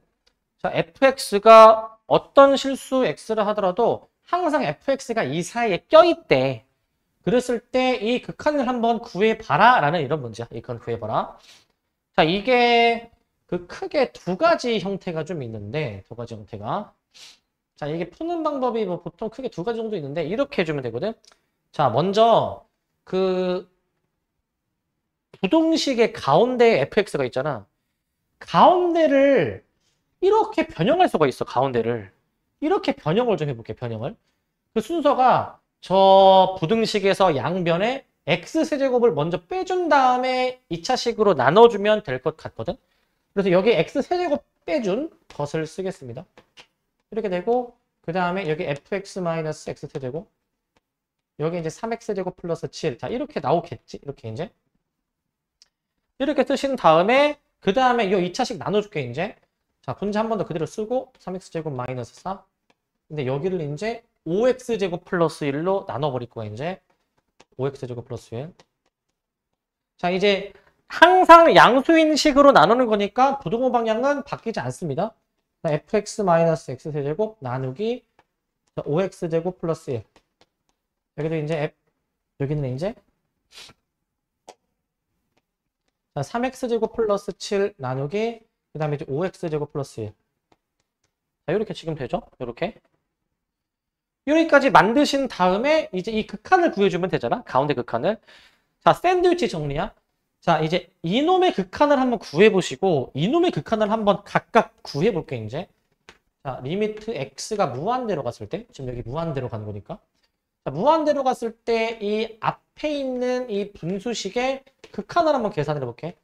자, fx가 어떤 실수 x를 하더라도 항상 fx가 이 사이에 껴있대. 그랬을 때 이 극한을 한번 구해봐라 라는 이런 문제야. 이 극한 구해봐라. 자, 이게 그 크게 두 가지 형태가 좀 있는데 두 가지 형태가 자, 이게 푸는 방법이 뭐 보통 크게 두 가지 정도 있는데 이렇게 해주면 되거든. 자, 먼저 그 부동식의 가운데에 fx가 있잖아. 가운데를 이렇게 변형할 수가 있어. 가운데를 이렇게 변형을 좀 해볼게. 변형을 그 순서가 저 부등식에서 양변에 x세제곱을 먼저 빼준 다음에 2차식으로 나눠주면 될 것 같거든. 그래서 여기 x세제곱 빼준 것을 쓰겠습니다. 이렇게 되고 그 다음에 여기 fx-x세제곱 여기 이제 3x제곱 플러스 7. 자, 이렇게 나오겠지. 이렇게 이제. 이렇게 쓰신 다음에, 그 다음에 이 2차식 나눠줄게, 이제. 자, 분자 한 번 더 그대로 쓰고, 3x제곱 마이너스 4. 근데 여기를 이제 5x제곱 플러스 1로 나눠버릴 거야, 이제. 5x제곱 플러스 1. 자, 이제 항상 양수인 식으로 나누는 거니까 부등호 방향은 바뀌지 않습니다. fx 마이너스 x세제곱 나누기 5x제곱 플러스 1. 여기도 이제 여기는 이제 3x제곱 플러스 7 나누기 그 다음에 이제 5x제곱 플러스 1. 자, 이렇게 지금 되죠? 이렇게. 여기까지 만드신 다음에 이제 이 극한을 구해주면 되잖아. 가운데 극한을. 자, 샌드위치 정리야. 자, 이제 이놈의 극한을 한번 구해보시고 이놈의 극한을 한번 각각 구해볼게, 이제. 자, 리미트 x가 무한대로 갔을 때, 지금 여기 무한대로 가는 거니까. 자, 무한대로 갔을 때 이 앞에 있는 이 분수식의 극한을 한번 계산해 볼게.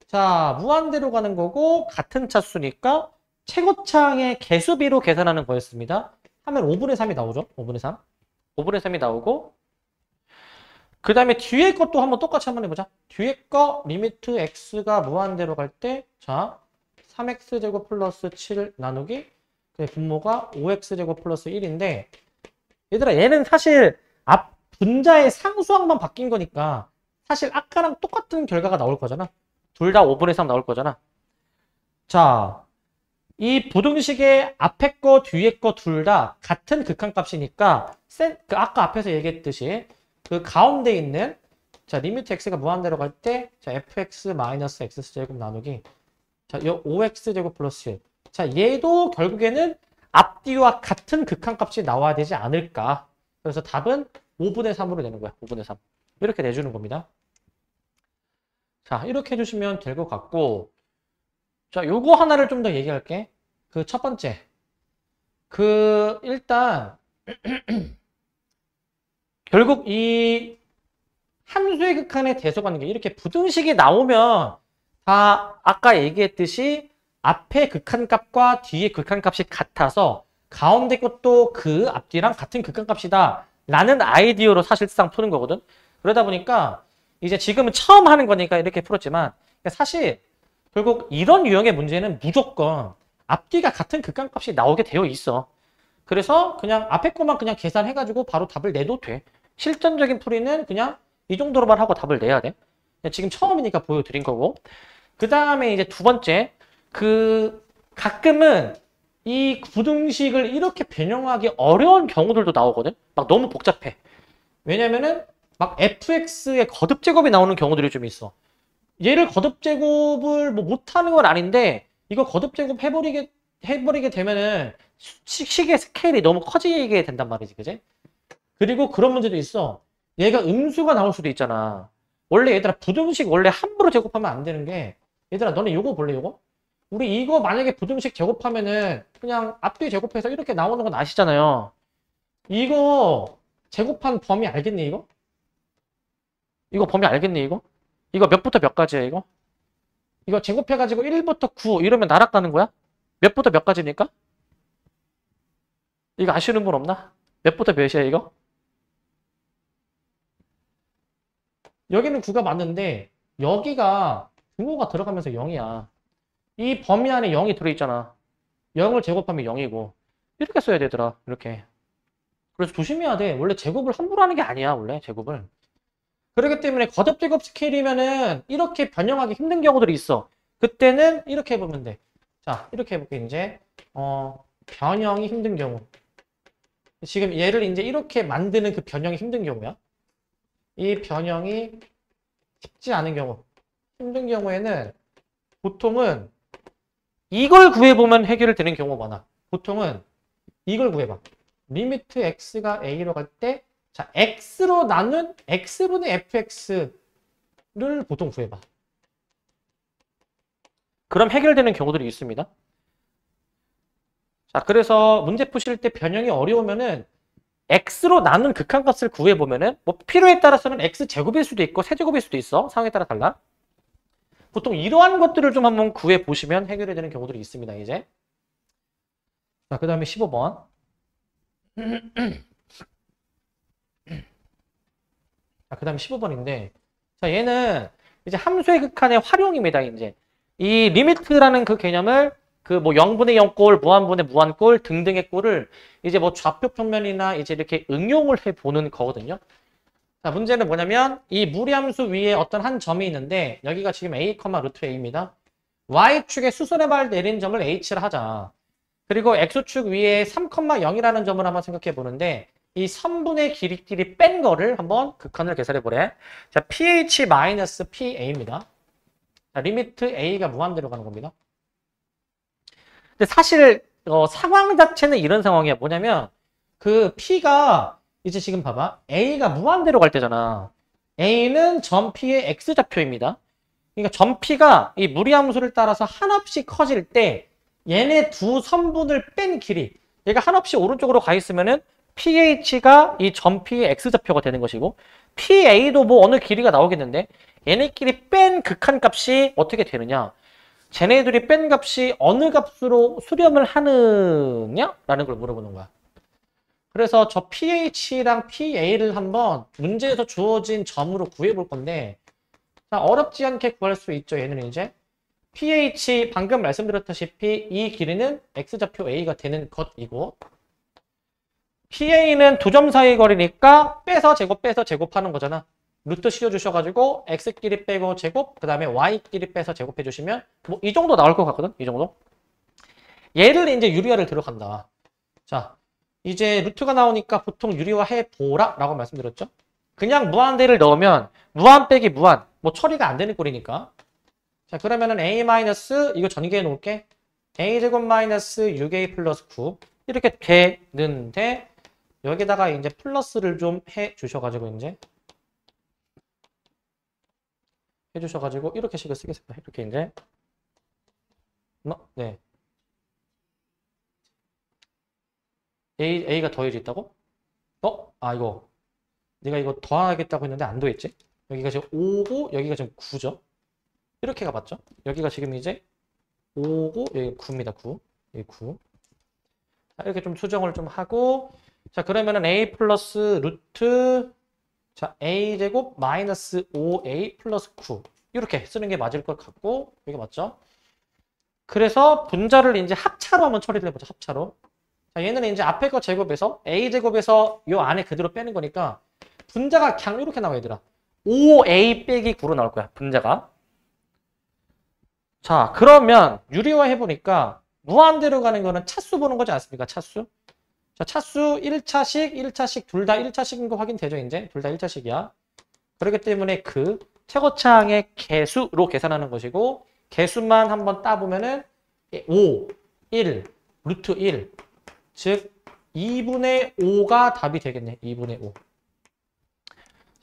자, 무한대로 가는 거고 같은 차수니까 최고차항의 개수비로 계산하는 거였습니다. 하면 5분의 3이 나오죠. 5분의 3. 5분의 3이 나오고 그 다음에 뒤에 것도 한번 똑같이 한번 해보자. 뒤에 거 리미트 x가 무한대로 갈 때 자, 3x제곱 플러스 7 나누기 그 분모가 5x제곱 플러스 1인데 얘들아, 얘는 사실 앞 분자의 상수항만 바뀐 거니까 사실 아까랑 똑같은 결과가 나올 거잖아. 둘 다 5분의 3 나올 거잖아. 자, 이 부등식의 앞에 거, 뒤에 거 둘 다 같은 극한값이니까 그 아까 앞에서 얘기했듯이 그 가운데 있는 자, 리미트 x가 무한대로 갈 때 자, fx-x제곱 나누기 자, 요 5x제곱 플러스 1. 자, 얘도 결국에는 앞뒤와 같은 극한값이 나와야 되지 않을까. 그래서 답은 5분의 3으로 내는 거야. 5분의 3. 이렇게 내주는 겁니다. 자, 이렇게 해주시면 될 것 같고 자, 요거 하나를 좀 더 얘기할게. 그 첫 번째. 그 일단 결국 이 함수의 극한의 대소관계 이렇게 부등식이 나오면 다 아까 얘기했듯이 앞에 극한값과 뒤에 극한값이 같아서 가운데 것도 그 앞뒤랑 같은 극한값이다 라는 아이디어로 사실상 푸는 거거든. 그러다 보니까 이제 지금은 처음 하는 거니까 이렇게 풀었지만 사실 결국 이런 유형의 문제는 무조건 앞뒤가 같은 극한값이 나오게 되어 있어. 그래서 그냥 앞에 것만 그냥 계산해가지고 바로 답을 내도 돼. 실전적인 풀이는 그냥 이 정도로만 하고 답을 내야 돼. 지금 처음이니까 보여드린 거고. 그 다음에 이제 두 번째. 가끔은 이 부등식을 이렇게 변형하기 어려운 경우들도 나오거든. 막 너무 복잡해. 왜냐면은 막 fx의 거듭 제곱이 나오는 경우들이 좀 있어. 얘를 거듭 제곱을 뭐 못하는 건 아닌데 이거 거듭 제곱 해버리게 되면은 식의 스케일이 너무 커지게 된단 말이지, 그지? 그리고 그런 문제도 있어. 얘가 음수가 나올 수도 있잖아. 원래 얘들아 부등식 원래 함부로 제곱하면 안 되는 게 얘들아 너네 요거 볼래, 요거? 우리 이거 만약에 부등식 제곱하면은 그냥 앞뒤 제곱해서 이렇게 나오는 건 아시잖아요. 이거 제곱한 범위 알겠니, 이거? 이거 범위 알겠니, 이거? 이거 몇부터 몇까지야, 이거? 이거 제곱해가지고 1부터 9 이러면 날아가는 거야? 몇부터 몇까지입니까? 이거 아시는 분 없나? 몇부터 몇이야, 이거? 여기는 9가 맞는데 여기가 분모가 들어가면서 0이야. 이 범위 안에 0이 들어있잖아. 0을 제곱하면 0이고 이렇게 써야 되더라. 이렇게. 그래서 조심해야 돼. 원래 제곱을 함부로 하는 게 아니야. 원래 제곱을. 그렇기 때문에 거듭 제곱 스케일이면은 이렇게 변형하기 힘든 경우들이 있어. 그때는 이렇게 해보면 돼. 자, 이렇게 해볼게. 이제 변형이 힘든 경우. 지금 얘를 이제 이렇게 만드는 그 변형이 힘든 경우야. 이 변형이 쉽지 않은 경우. 힘든 경우에는 보통은 이걸 구해보면 해결되는 경우가 많아. 보통은 이걸 구해봐. 리미트 x가 a로 갈 때 자, x로 나눈 x분의 fx를 보통 구해봐. 그럼 해결되는 경우들이 있습니다. 자, 그래서 문제 푸실 때 변형이 어려우면은 x로 나눈 극한값을 구해보면은 뭐 필요에 따라서는 x제곱일 수도 있고 세제곱일 수도 있어. 상황에 따라 달라. 보통 이러한 것들을 좀 한번 구해보시면 해결이 되는 경우들이 있습니다. 이제 자, 그 다음에 15번. 자, 그 다음에 15번인데 자, 얘는 이제 함수의 극한의 활용입니다. 이제 이 리미트라는 그 개념을 그 뭐 0분의 0꼴, 무한분의 무한꼴 등등의 꼴을 이제 뭐 좌표 평면이나 이제 이렇게 응용을 해 보는 거거든요. 자, 문제는 뭐냐면 이 무리함수 위에 어떤 한 점이 있는데 여기가 지금 a, 루트 a입니다. y축에 수선의 발 내린 점을 h라 하자. 그리고 x축 위에 3,0이라는 점을 한번 생각해 보는데 이 선분의 길이끼리 뺀 거를 한번 극한을 계산해 보래. 자, ph-pa입니다. 자, 리미트 a가 무한대로 가는 겁니다. 근데 사실 상황 자체는 이런 상황이야. 뭐냐면 그 p가 이제 지금 봐봐. a가 무한대로 갈 때잖아. a는 점 p의 x좌표입니다. 그러니까 점 p가 이 무리함수를 따라서 한없이 커질 때 얘네 두 선분을 뺀 길이 얘가 한없이 오른쪽으로 가 있으면은 pH가 이 점 p의 x좌표가 되는 것이고 PA도 뭐 어느 길이가 나오겠는데 얘네끼리 뺀 극한값이 어떻게 되느냐? 쟤네들이 뺀 값이 어느 값으로 수렴을 하느냐? 라는 걸 물어보는 거야. 그래서 저 pH랑 PA를 한번 문제에서 주어진 점으로 구해볼 건데 자, 어렵지 않게 구할 수 있죠. 얘는 이제 pH 방금 말씀드렸다시피 이 길이는 x좌표 a가 되는 것이고 PA는 두 점 사이 거리니까 빼서 제곱하는 거잖아. 루트 씌워주셔가지고 x끼리 빼고 제곱, 그 다음에 y끼리 빼서 제곱해주시면 뭐 이 정도 나올 것 같거든? 이 정도? 얘를 이제 유리화를 들어간다. 자, 이제 루트가 나오니까 보통 유리화 해보라 라고 말씀드렸죠? 그냥 무한대를 넣으면 무한 빼기 무한, 뭐 처리가 안 되는 꼴이니까. 자, 그러면은 a 마이너스 이거 전개해 놓을게. a제곱 마이너스 6a 플러스 9 이렇게 되는데 여기다가 이제 플러스를 좀 해 주셔가지고 이제 해주셔가지고 이렇게 식을 쓰겠습니다. 이렇게 이제 네 a가 더해져 있다고? 이거 내가 이거 더하겠다고 했는데 안 더했지? 여기가 지금 5고 여기가 지금 9죠? 이렇게 가봤죠? 여기가 지금 이제 5고 여기 9입니다. 9 여기 9 자, 이렇게 좀 수정을 좀 하고 자, 그러면은 a 플러스 루트 자, a제곱 마이너스 5a 플러스 9 이렇게 쓰는 게 맞을 것 같고 이게 맞죠? 그래서 분자를 이제 합차로 한번 처리를 해보자. 합차로. 자, 얘는 이제 앞에 거 제곱에서 a제곱에서 요 안에 그대로 빼는 거니까 분자가 그냥 이렇게 나와 얘들아. 5a 빼기 9로 나올 거야. 분자가. 자, 그러면 유리화 해보니까 무한대로 가는 거는 차수 보는 거지 않습니까? 차수. 자, 차수 1차식 둘 다 1차식인 거 확인되죠, 이제? 둘 다 1차식이야. 그렇기 때문에 그 최고차항의 개수로 계산하는 것이고, 개수만 한번 따보면은 5, 1, 루트 1. 즉, 2분의 5가 답이 되겠네. 2분의 5.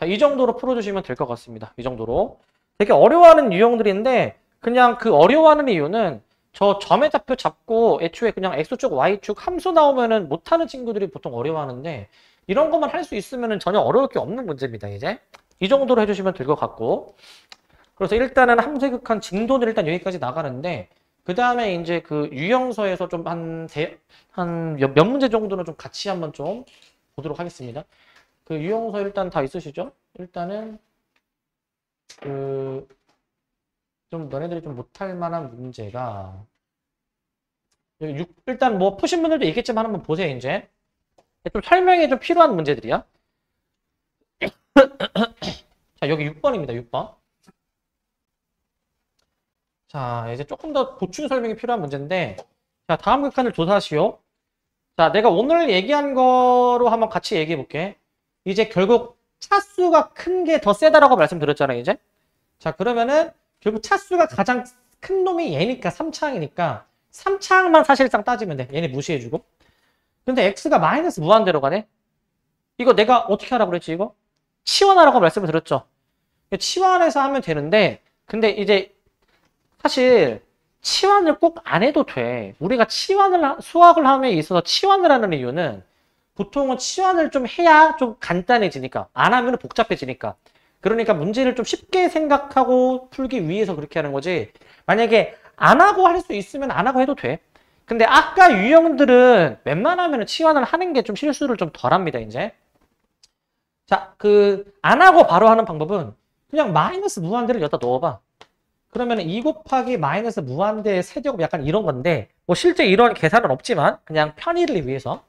자, 이 정도로 풀어주시면 될 것 같습니다. 이 정도로. 되게 어려워하는 유형들인데, 그냥 그 어려워하는 이유는 저 점의 좌표 잡고 애초에 그냥 x축, y축 함수 나오면은 못하는 친구들이 보통 어려워하는데 이런 것만 할 수 있으면은 전혀 어려울 게 없는 문제입니다. 이제 이 정도로 해주시면 될 것 같고 그래서 일단은 함수의 극한 진도는 일단 여기까지 나가는데 그 다음에 이제 그 유형서에서 좀 한 몇 문제 정도는 좀 같이 한번 좀 보도록 하겠습니다. 그 유형서 일단 다 있으시죠? 일단은 좀 너네들이 좀 못할 만한 문제가 여기 일단 뭐 푸신 분들도 있겠지만 한번 보세요. 이제 좀 설명이 좀 필요한 문제들이야. 자, 여기 6번입니다. 6번. 자, 이제 조금 더 보충 설명이 필요한 문제인데 자, 다음 극한을 조사하시오. 자, 내가 오늘 얘기한 거로 한번 같이 얘기해 볼게. 이제 결국 차수가 큰 게 더 세다라고 말씀드렸잖아요. 이제 자, 그러면은 결국 차수가 가장 큰 놈이 얘니까 3차항이니까 3차항만 사실상 따지면 돼. 얘네 무시해주고. 근데 x가 마이너스 무한대로 가네. 이거 내가 어떻게 하라고 그랬지 이거? 치환하라고 말씀을 드렸죠. 치환해서 하면 되는데 근데 이제 사실 치환을 꼭 안 해도 돼. 우리가 수학을 함에 있어서 치환을 하는 이유는 보통은 치환을 좀 해야 좀 간단해지니까. 안 하면 복잡해지니까. 그러니까 문제를 좀 쉽게 생각하고 풀기 위해서 그렇게 하는 거지. 만약에 안 하고 할 수 있으면 안 하고 해도 돼. 근데 아까 유형들은 웬만하면 치환을 하는 게 좀 실수를 좀 덜 합니다, 이제. 자, 안 하고 바로 하는 방법은 그냥 마이너스 무한대를 여기다 넣어봐. 그러면 2 곱하기 마이너스 무한대의 세제곱 약간 이런 건데, 뭐 실제 이런 계산은 없지만, 그냥 편의를 위해서.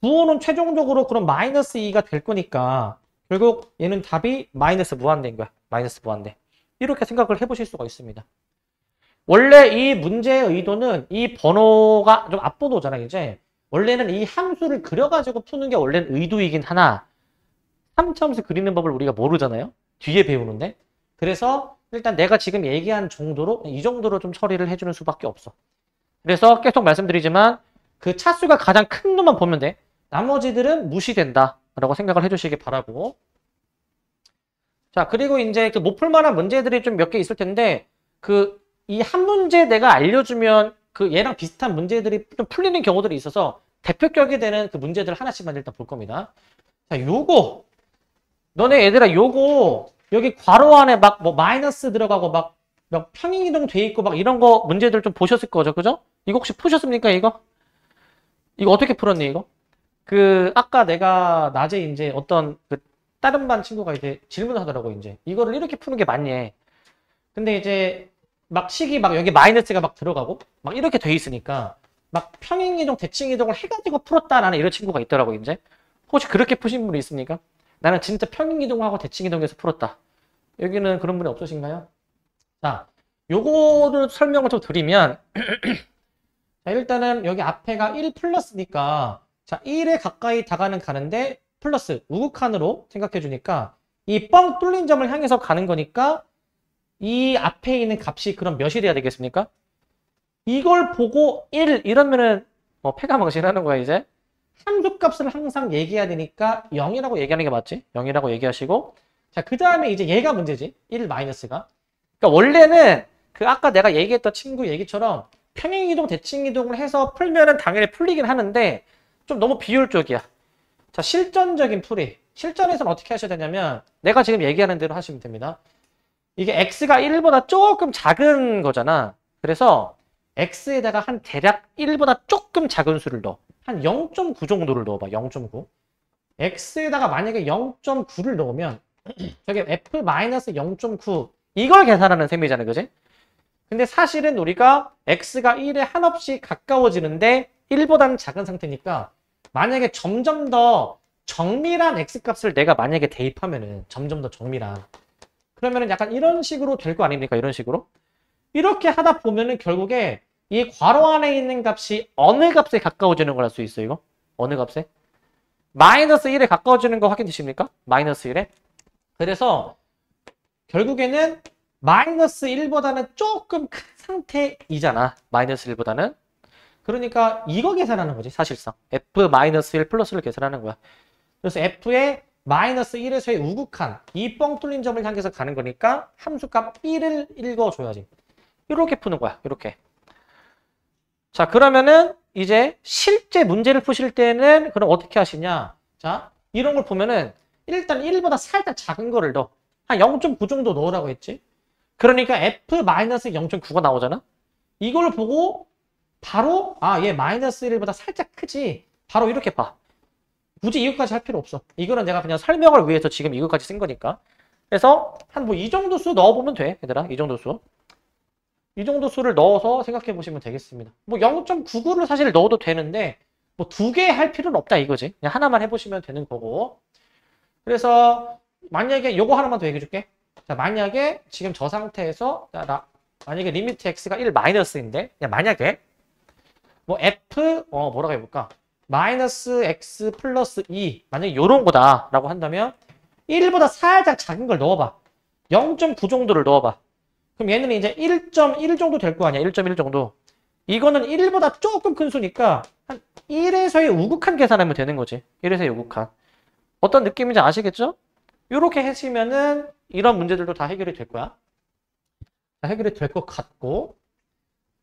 부호는 최종적으로 그럼 마이너스 2가 될 거니까, 결국 얘는 답이 마이너스 무한대인 거야. 마이너스 무한대. 이렇게 생각을 해보실 수가 있습니다. 원래 이 문제의 의도는 이 번호가 좀 앞번호잖아요, 이제. 원래는 이 함수를 그려가지고 푸는 게 원래는 의도이긴 하나, 3차함수 그리는 법을 우리가 모르잖아요. 뒤에 배우는데. 그래서 일단 내가 지금 얘기한 정도로, 이 정도로 좀 처리를 해주는 수밖에 없어. 그래서 계속 말씀드리지만 그 차수가 가장 큰 놈만 보면 돼. 나머지들은 무시된다 라고 생각을 해주시기 바라고. 자, 그리고 이제 못 풀만한 문제들이 좀 몇 개 있을 텐데, 이 한 문제 내가 알려주면 얘랑 비슷한 문제들이 좀 풀리는 경우들이 있어서 대표격이 되는 그 문제들 하나씩만 일단 볼 겁니다. 자, 요거. 너네 얘들아, 요거, 여기 괄호 안에 막 뭐 마이너스 들어가고 막 평행이동 돼 있고 막 이런 거 문제들 좀 보셨을 거죠, 그죠? 이거 혹시 푸셨습니까, 이거? 이거 어떻게 풀었니, 이거? 아까 내가 낮에 이제 어떤 다른 반 친구가 이제 질문을 하더라고, 이제. 이거를 이렇게 푸는 게 맞니? 근데 이제 막 식이 막 여기 마이너스가 막 들어가고 막 이렇게 돼 있으니까 막 평행이동, 대칭이동을 해가지고 풀었다라는 이런 친구가 있더라고, 이제. 혹시 그렇게 푸신 분이 있습니까? 나는 진짜 평행이동하고 대칭이동해서 풀었다. 여기는 그런 분이 없으신가요? 자, 요거를 설명을 좀 드리면 자, 일단은 여기 앞에가 1 플러스니까 자, 1에 가까이 다가는 가는데 플러스 우극한으로 생각해 주니까 이 뻥 뚫린 점을 향해서 가는 거니까 이 앞에 있는 값이 그럼 몇이 돼야 되겠습니까? 이걸 보고 1 이러면은 뭐 패가망신하는 거야, 이제. 함수값을 항상 얘기해야 되니까 0이라고 얘기하는 게 맞지? 0이라고 얘기하시고, 자, 그 다음에 이제 얘가 문제지. 1 마이너스가. 그러니까 원래는 아까 내가 얘기했던 친구 얘기처럼 평행이동, 대칭이동을 해서 풀면은 당연히 풀리긴 하는데 좀 너무 비효율적이야. 자, 실전적인 풀이. 실전에서는 어떻게 하셔야 되냐면 내가 지금 얘기하는 대로 하시면 됩니다. 이게 x가 1보다 조금 작은 거잖아. 그래서 x에다가 한 대략 1보다 조금 작은 수를 넣어. 한 0.9 정도를 넣어봐. 0.9. x에다가 만약에 0.9를 넣으면 저게 f-0.9 이걸 계산하는 셈이잖아요. 그지? 근데 사실은 우리가 x가 1에 한없이 가까워지는데 1보다는 작은 상태니까 만약에 점점 더 정밀한 x값을 내가 만약에 대입하면은 점점 더 정밀한 그러면은 약간 이런 식으로 될 거 아닙니까? 이런 식으로. 이렇게 하다 보면은 결국에 이 괄호 안에 있는 값이 어느 값에 가까워지는 걸 알 수 있어요, 이거? 어느 값에? 마이너스 1에 가까워지는 거 확인되십니까? 마이너스 1에. 그래서 결국에는 마이너스 1보다는 조금 큰 상태이잖아. 마이너스 1보다는. 그러니까 이거 계산하는 거지, 사실상. f-1 플러스를 계산하는 거야. 그래서 f의 마이너스 1에서의 우극한 이 뻥 뚫린 점을 향해서 가는 거니까 함수값 1을 읽어줘야지. 이렇게 푸는 거야, 이렇게. 자, 그러면은 이제 실제 문제를 푸실 때는 그럼 어떻게 하시냐? 자, 이런 걸 보면은 일단 1보다 살짝 작은 거를 넣어. 한 0.9 정도 넣으라고 했지. 그러니까 f-0.9가 나오잖아. 이걸 보고 바로 얘 마이너스 1보다 살짝 크지. 바로 이렇게 봐. 굳이 이것까지 할 필요 없어. 이거는 내가 그냥 설명을 위해서 지금 이것까지 쓴 거니까. 그래서 한 뭐 이 정도 수 넣어보면 돼, 얘들아. 이 정도 수. 이 정도 수를 넣어서 생각해 보시면 되겠습니다. 뭐 0.99를 사실 넣어도 되는데 뭐 2개 할 필요는 없다 이거지. 그냥 하나만 해보시면 되는 거고. 그래서 만약에 요거 하나만 더 얘기해 줄게. 자, 만약에 지금 저 상태에서 만약에 리미트 x가 1 마이너스인데 그냥 만약에 뭐 f 뭐라고 해볼까? 마이너스 x 플러스 2 만약에 요런 거다 라고 한다면 1보다 살짝 작은 걸 넣어봐. 0.9 정도를 넣어봐. 그럼 얘는 이제 1.1 정도 될 거 아니야. 1.1 정도. 이거는 1보다 조금 큰 수니까 한 1에서의 우극한 계산하면 되는 거지. 1에서의 우극한. 어떤 느낌인지 아시겠죠? 이렇게 하시면은 이런 문제들도 다 해결이 될 거야. 해결이 될 것 같고.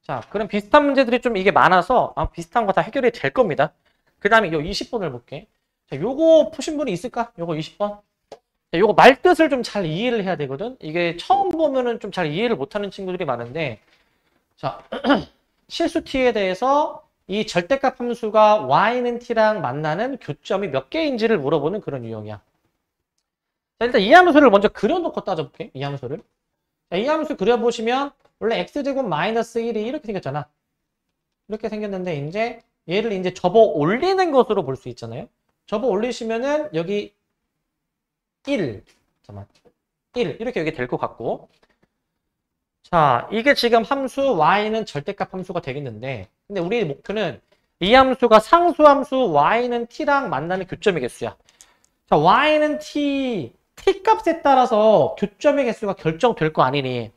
자, 그럼 비슷한 문제들이 좀 이게 많아서 비슷한 거 다 해결이 될 겁니다. 그 다음에 요 20번을 볼게. 자, 요거 푸신 분이 있을까? 요거 20번. 자, 요거 말뜻을 좀 잘 이해를 해야 되거든. 이게 처음 보면은 좀 잘 이해를 못하는 친구들이 많은데, 자, 실수 t에 대해서 이 절대값 함수가 y는 t랑 만나는 교점이 몇 개인지를 물어보는 그런 유형이야. 자, 일단 이 함수를 먼저 그려놓고 따져볼게. 이 함수를. 자, 이 함수 그려보시면 원래 x제곱 마이너스 1이 이렇게 생겼잖아. 이렇게 생겼는데 이제 얘를 이제 접어 올리는 것으로 볼 수 있잖아요. 접어 올리시면은 여기 1, 잠깐만, 1 이렇게 여기 될 것 같고, 자, 이게 지금 함수 y는 절대값 함수가 되겠는데, 근데 우리의 목표는 이 함수가 상수함수 y는 t랑 만나는 교점의 개수야. 자, y는 t 값에 따라서 교점의 개수가 결정될 거 아니니.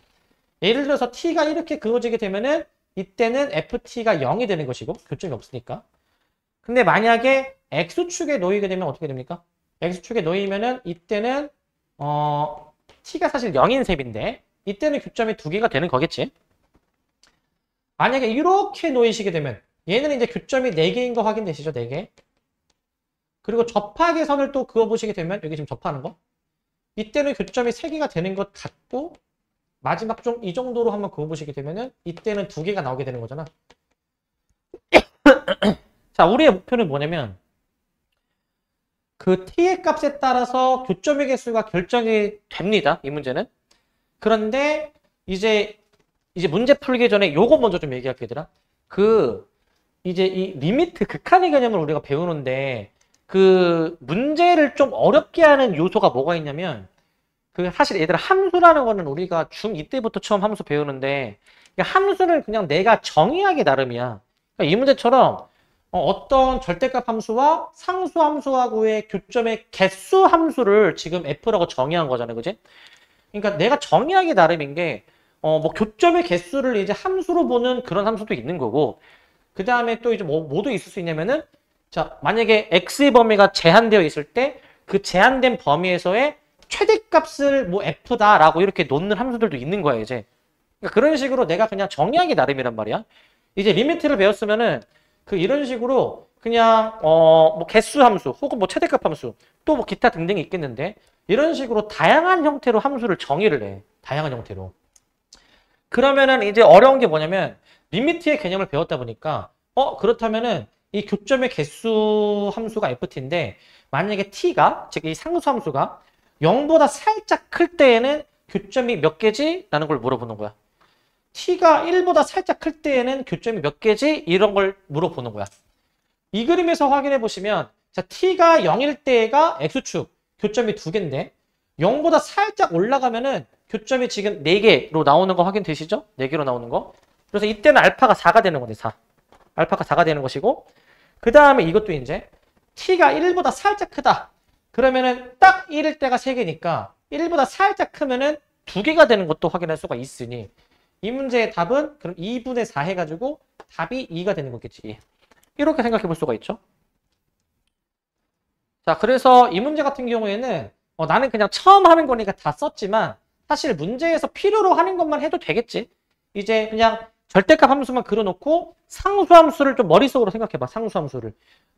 예를 들어서 t가 이렇게 그어지게 되면은 이때는 ft가 0이 되는 것이고 교점이 없으니까. 근데 만약에 x축에 놓이게 되면 어떻게 됩니까? x축에 놓이면은 이때는 t가 사실 0인 셈인데 이때는 교점이 2개가 되는 거겠지. 만약에 이렇게 놓이시게 되면 얘는 이제 교점이 4개인 거 확인되시죠? 4개. 그리고 접하계 선을 또 그어보시게 되면 여기 지금 접하는 거. 이때는 교점이 3개가 되는 것 같고 마지막 좀 이 정도로 한번 그어보시게 되면은 이때는 2개가 나오게 되는 거잖아. 자, 우리의 목표는 뭐냐면 그 t의 값에 따라서 교점의 개수가 결정이 됩니다. 이 문제는. 그런데 이제 문제 풀기 전에 요거 먼저 좀 얘기할게 얘들아. 이제 이 리미트 극한의 개념을 우리가 배우는데 그 문제를 좀 어렵게 하는 요소가 뭐가 있냐면 사실 얘들아 함수라는 거는 우리가 중2 때부터 처음 함수 배우는데 함수는 그냥 내가 정의하기 나름이야. 그러니까 이 문제처럼 어떤 절대값 함수와 상수 함수하고의 교점의 개수 함수를 지금 f라고 정의한 거잖아요. 그지? 그러니까 내가 정의하기 나름인 게 뭐 교점의 개수를 이제 함수로 보는 그런 함수도 있는 거고, 그 다음에 또 이제 뭐도 있을 수 있냐면은, 자, 만약에 x의 범위가 제한되어 있을 때 그 제한된 범위에서의 최대값을 뭐 f다라고 이렇게 놓는 함수들도 있는 거야 이제. 그러니까 그런 식으로 내가 그냥 정의하기 나름이란 말이야. 이제 리미트를 배웠으면은 이런 식으로 그냥 뭐 개수 함수 혹은 뭐 최대값 함수 또 뭐 기타 등등이 있겠는데 이런 식으로 다양한 형태로 함수를 정의를 해. 다양한 형태로. 그러면은 이제 어려운 게 뭐냐면 리미트의 개념을 배웠다 보니까 그렇다면은 이 교점의 개수 함수가 ft인데 만약에 t가 즉 이 상수 함수가 0보다 살짝 클 때에는 교점이 몇 개지? 라는 걸 물어보는 거야. t가 1보다 살짝 클 때에는 교점이 몇 개지? 이런 걸 물어보는 거야. 이 그림에서 확인해 보시면 자, t가 0일 때가 x축 교점이 2개인데 0보다 살짝 올라가면은 교점이 지금 4개로 나오는 거 확인되시죠? 4개로 나오는 거. 그래서 이때는 알파가 4가 되는 건데 4. 알파가 4가 되는 것이고 그 다음에 이것도 이제 t가 1보다 살짝 크다. 그러면은 딱 1일 때가 3개니까 1보다 살짝 크면은 2개가 되는 것도 확인할 수가 있으니 이 문제의 답은 그럼 2분의 4 해가지고 답이 2가 되는 거겠지. 이렇게 생각해 볼 수가 있죠. 자, 그래서 이 문제 같은 경우에는 나는 그냥 처음 하는 거니까 다 썼지만 사실 문제에서 필요로 하는 것만 해도 되겠지. 이제 그냥 절대값 함수만 그려놓고 상수함수를 좀 머릿속으로 생각해봐. 상수함수를.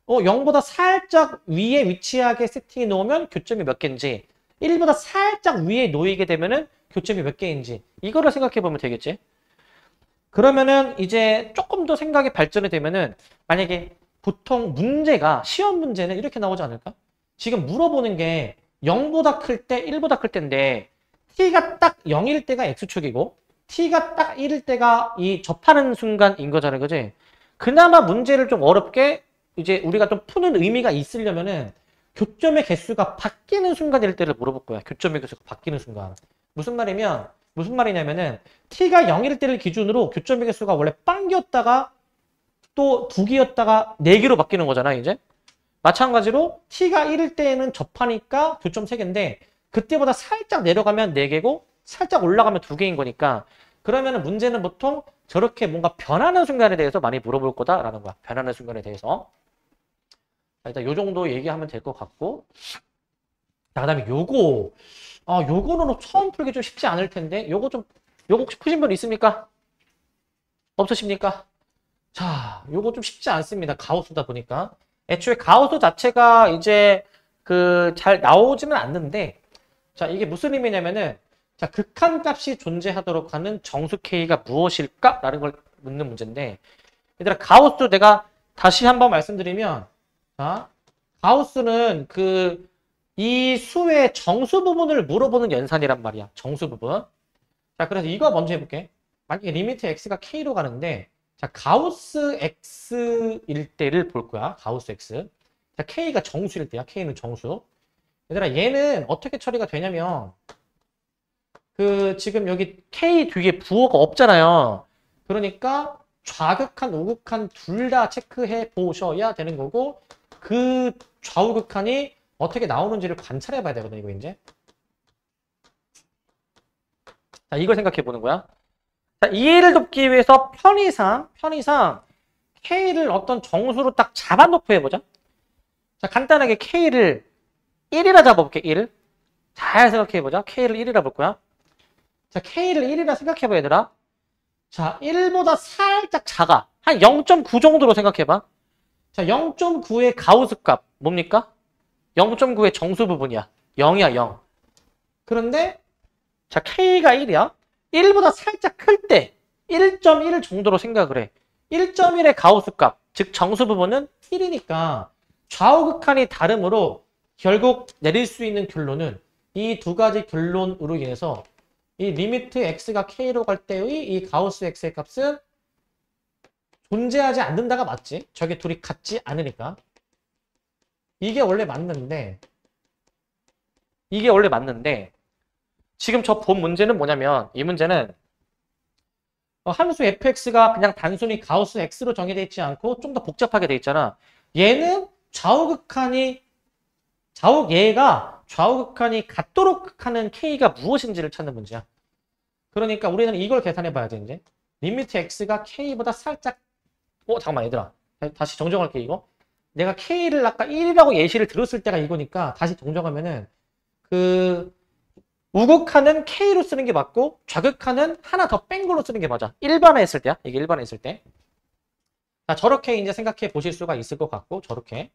0보다 살짝 위에 위치하게 세팅해 놓으면 교점이 몇 개인지 1보다 살짝 위에 놓이게 되면은 교점이 몇 개인지 이거를 생각해 보면 되겠지. 그러면은 이제 조금 더 생각이 발전이 되면은 만약에 보통 문제가 시험 문제는 이렇게 나오지 않을까? 지금 물어보는 게 0보다 클 때 1보다 클 때인데 t가 딱 0일 때가 x축이고 t가 딱 1일 때가 이 접하는 순간인 거잖아요. 그지? 그나마 문제를 좀 어렵게 이제 우리가 좀 푸는 의미가 있으려면은 교점의 개수가 바뀌는 순간일 때를 물어볼 거야. 교점의 개수가 바뀌는 순간. 무슨 말이냐면은 t가 0일 때를 기준으로 교점의 개수가 원래 빵기였다가 또 2개였다가 4개로 바뀌는 거잖아, 이제. 마찬가지로 t가 1일 때에는 접하니까 교점 3개인데 그때보다 살짝 내려가면 4개고 살짝 올라가면 2개인 거니까 그러면은 문제는 보통 저렇게 뭔가 변하는 순간에 대해서 많이 물어볼 거다라는 거야. 변하는 순간에 대해서. 일단 요 정도 얘기하면 될 것 같고. 자, 그다음에 요거는 처음 풀기 좀 쉽지 않을 텐데 요거 혹시 푸신 분 있습니까? 없으십니까? 자, 요거 좀 쉽지 않습니다. 가우스다 보니까. 애초에 가우스 자체가 이제 그 잘 나오지는 않는데, 자, 이게 무슨 의미냐면은, 자, 극한값이 존재하도록 하는 정수 K가 무엇일까? 라는 걸 묻는 문제인데, 얘들아, 가우스 내가 다시 한번 말씀드리면, 자, 가우스는 이 수의 정수 부분을 물어보는 연산이란 말이야. 정수 부분. 자, 그래서 이거 먼저 해볼게. 만약에 리미트 x가 k로 가는데, 자, 가우스 x일 때를 볼 거야. 가우스 x. 자, k가 정수일 때야. k는 정수. 얘들아, 얘는 어떻게 처리가 되냐면, 지금 여기 k 뒤에 부호가 없잖아요. 그러니까 좌극한, 우극한 둘 다 체크해 보셔야 되는 거고, 그 좌우극한이 어떻게 나오는지를 관찰해 봐야 되거든, 이거 이제. 자, 이걸 생각해 보는 거야. 자, 이해를 돕기 위해서 편의상 K를 어떤 정수로 딱 잡아놓고 해보자. 자, 간단하게 K를 1이라 잡아볼게, 1을. 잘 생각해보자. K를 1이라 볼 거야. 자, K를 1이라 생각해봐, 얘들아. 자, 1보다 살짝 작아. 한 0.9 정도로 생각해봐. 자, 0.9의 가우스 값, 뭡니까? 0.9의 정수 부분이야. 0이야, 0. 그런데, 자, K가 1이야. 1보다 살짝 클 때, 1.1 정도로 생각을 해. 1.1의 가우스 값, 즉 정수 부분은 1이니까 좌우극한이 다르므로 결국 내릴 수 있는 결론은 이 두 가지 결론으로 인해서 이 리미트 x가 k로 갈 때의 이 가우스 x의 값은 존재하지 않는다가 맞지? 저게 둘이 같지 않으니까. 이게 원래 맞는데 지금 저 본 문제는 뭐냐면 이 문제는 함수 fx가 그냥 단순히 가우스 x로 정의되어 있지 않고 좀 더 복잡하게 돼 있잖아. 얘는 얘가 좌우극한이 같도록 하는 k가 무엇인지를 찾는 문제야. 그러니까 우리는 이걸 계산해 봐야 돼, 이제. 리미트 x가 k보다 살짝, 잠깐만, 얘들아. 다시 정정할게, 이거. 내가 k를 아까 1이라고 예시를 들었을 때가 이거니까 다시 정정하면은, 우극한은 k로 쓰는 게 맞고, 좌극한은 하나 더 뺀 걸로 쓰는 게 맞아. 일반화했을 때야. 이게 일반화했을 때. 자, 저렇게 이제 생각해 보실 수가 있을 것 같고, 저렇게.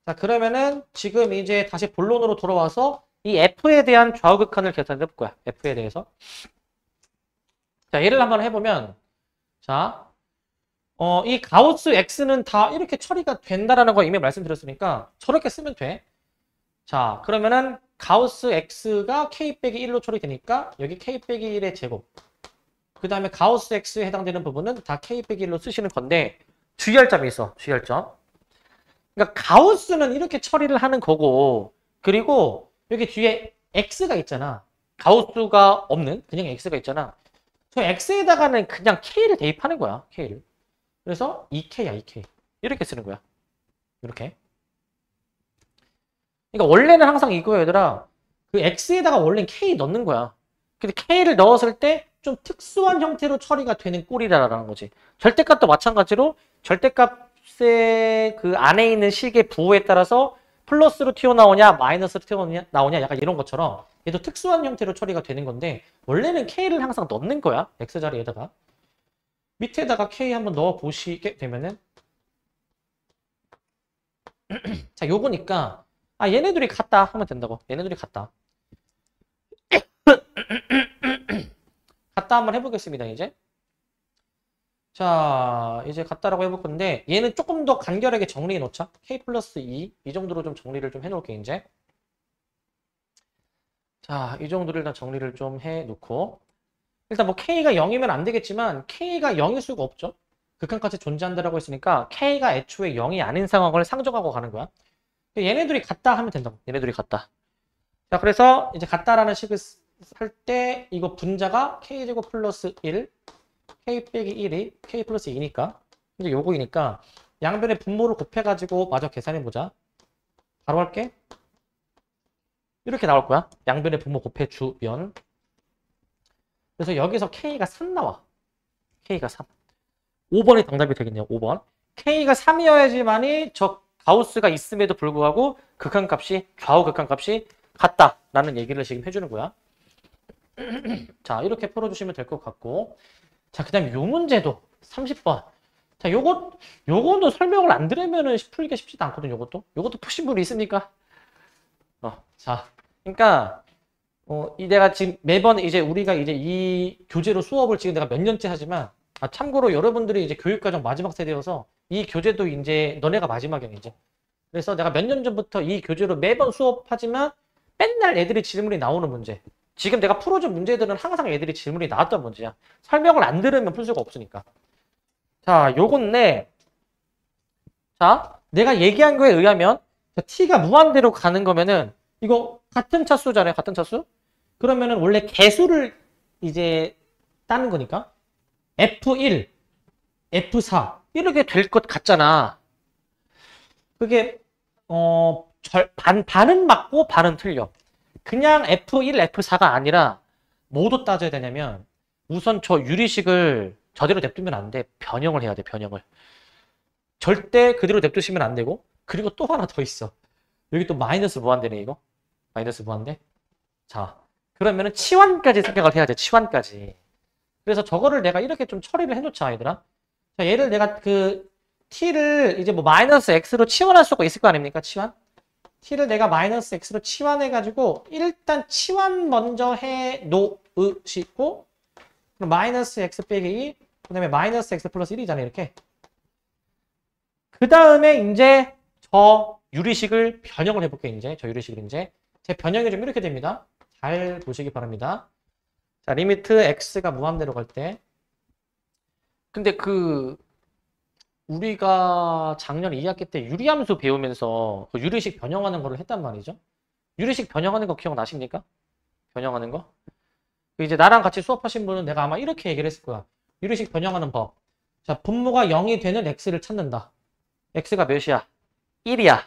자, 그러면은 지금 이제 다시 본론으로 돌아와서 이 F에 대한 좌우극한을 계산해 볼 거야. F에 대해서. 자, 예를 한번 해보면, 자, 이 가우스 X는 다 이렇게 처리가 된다라는 거 이미 말씀드렸으니까 저렇게 쓰면 돼. 자, 그러면은 가우스 X가 K-1로 처리되니까 여기 K-1의 제곱. 그 다음에 가우스 X에 해당되는 부분은 다 K-1로 쓰시는 건데 주의할 점이 있어. 주의할 점. 그러니까 가우스는 이렇게 처리를 하는 거고 그리고 여기 뒤에 x가 있잖아. 가우스가 없는 그냥 x가 있잖아. 저 x에다가는 그냥 k를 대입하는 거야. k를. 그래서 2k야 2k. 이렇게 쓰는 거야. 이렇게. 그러니까 원래는 항상 이거야 얘들아. 그 x에다가 원래는 k 넣는 거야. 근데 k를 넣었을 때 좀 특수한 형태로 처리가 되는 꼴이라는 거지. 절대값도 마찬가지로 절대값의 그 안에 있는 식의 부호에 따라서 플러스로 튀어나오냐 마이너스로 튀어나오냐 약간 이런 것처럼 얘도 특수한 형태로 처리가 되는 건데 원래는 k를 항상 넣는 거야. x자리에다가. 밑에다가 k 한번 넣어 보시게 되면은 자 요거니까 얘네들이 같다 하면 된다고. 얘네들이 같다. 같다 한번 해보겠습니다. 이제 자 이제 같다라고 해볼 건데 얘는 조금 더 간결하게 정리해 놓자. k 플러스 2 이 정도로 좀 정리를 좀 해놓을게 이제. 자 이 정도를 일단 정리를 좀 해놓고 일단 뭐 k가 0이면 안 되겠지만 k가 0일 수가 없죠. 극한까지 존재한다라고 했으니까 k가 애초에 0이 아닌 상황을 상정하고 가는 거야. 얘네들이 같다 하면 된다고. 얘네들이 같다. 자 그래서 이제 같다라는 식을 할 때 이거 분자가 k제곱 플러스 1 k 빼기 1이 k 플러스 2니까 이제 요거이니까 양변의 분모를 곱해가지고 마저 계산해보자. 바로 할게. 이렇게 나올 거야. 양변의 분모 곱해주면 그래서 여기서 k가 3 나와. k가 3. 5번이 정답이 되겠네요. 5번. k가 3이어야지만이 저 가우스가 있음에도 불구하고 극한값이 좌우 극한값이 같다라는 얘기를 지금 해주는 거야. 자 이렇게 풀어주시면 될 것 같고 자 그 다음에 요 문제도 30번 자, 요거도 설명을 안 들으면은 풀기가 쉽지도 않거든요, 요것도 푸신 분이 있습니까? 자, 그러니까, 이 내가 지금 매번 이제 우리가 이제 이 교재로 수업을 지금 내가 몇 년째 하지만, 참고로 여러분들이 이제 교육과정 마지막 세대여서 이 교재도 이제 너네가 마지막이야, 이제. 그래서 내가 몇 년 전부터 이 교재로 매번 수업하지만 맨날 애들이 질문이 나오는 문제. 지금 내가 풀어준 문제들은 항상 애들이 질문이 나왔던 문제야. 설명을 안 들으면 풀 수가 없으니까. 자, 요건데, 자, 내가 얘기한 거에 의하면 t가 무한대로 가는 거면은 이거 같은 차수잖아요, 같은 차수? 그러면은 원래 개수를 이제 따는 거니까 F1, F4 이렇게 될 것 같잖아. 그게 반은 맞고 반은 틀려. 그냥 F1, F4가 아니라 뭐도 따져야 되냐면 우선 저 유리식을 저대로 냅두면 안 돼. 변형을 해야 돼, 변형을. 절대 그대로 냅두시면 안 되고. 그리고 또 하나 더 있어. 여기 또 마이너스 무한대네, 이거. 마이너스 무한대. 자, 그러면은 치환까지 생각을 해야 돼, 치환까지. 그래서 저거를 내가 이렇게 좀 처리를 해놓자, 얘들아. 자, 얘를 내가 t를 이제 뭐 마이너스 x로 치환할 수가 있을 거 아닙니까, 치환? t를 내가 마이너스 x로 치환해가지고 일단 치환 먼저 해 놓으시고 그럼 마이너스 x 빼기 2, 그 다음에 마이너스 x 플러스 1이잖아요, 이렇게. 그 다음에 이제 저 유리식을 변형을 해볼게요, 이제. 저 유리식을 이제. 제 변형이 좀 이렇게 됩니다. 잘 보시기 바랍니다. 자, 리미트 x가 무한대로 갈 때. 근데 우리가 작년 2학기 때 유리함수 배우면서 그 유리식 변형하는 거를 했단 말이죠. 유리식 변형하는 거 기억나십니까? 변형하는 거? 이제 나랑 같이 수업하신 분은 내가 아마 이렇게 얘기를 했을 거야. 유리식 변형하는 법. 자, 분모가 0이 되는 x를 찾는다. x가 몇이야? 1이야.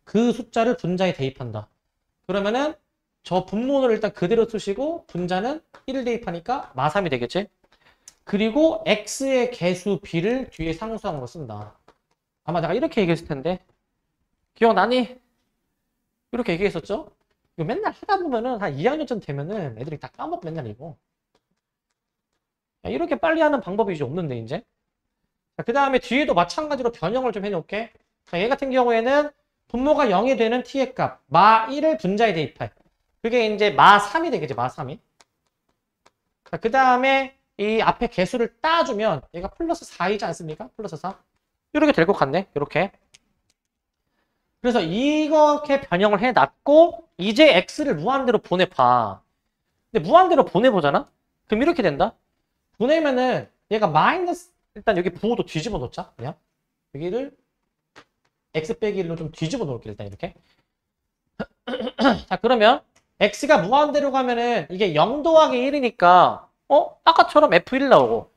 그 숫자를 분자에 대입한다. 그러면은 저 분모를 일단 그대로 쓰시고 분자는 1을 대입하니까 마3이 되겠지? 그리고 x의 개수 b를 뒤에 상수항으로 쓴다. 아마 내가 이렇게 얘기했을 텐데 기억나니? 이렇게 얘기했었죠? 이거 맨날 하다 보면은 한 2학년쯤 되면은 애들이 다 까먹고 맨날 이거. 야, 이렇게 빨리 하는 방법이 이제 없는데 이제. 그 다음에 뒤에도 마찬가지로 변형을 좀 해놓을게. 자, 얘 같은 경우에는 분모가 0이 되는 t의 값 마 1을 분자에 대입해. 그게 이제 마 3이 되겠지, 마 3이. 자, 그 다음에 이 앞에 개수를 따주면 얘가 플러스 4이지 않습니까? 플러스 4. 이렇게 될 것 같네. 이렇게. 그래서 이렇게 변형을 해놨고 이제 x를 무한대로 보내봐. 근데 무한대로 보내보잖아? 그럼 이렇게 된다. 보내면은 얘가 마이너스 일단 여기 부호도 뒤집어 놓자. 그냥 여기를 x 빼기 1로 좀 뒤집어 놓을게 일단 이렇게. 자, 그러면 x가 무한대로 가면은 이게 0 더하기 1이니까 아까처럼 F1 나오고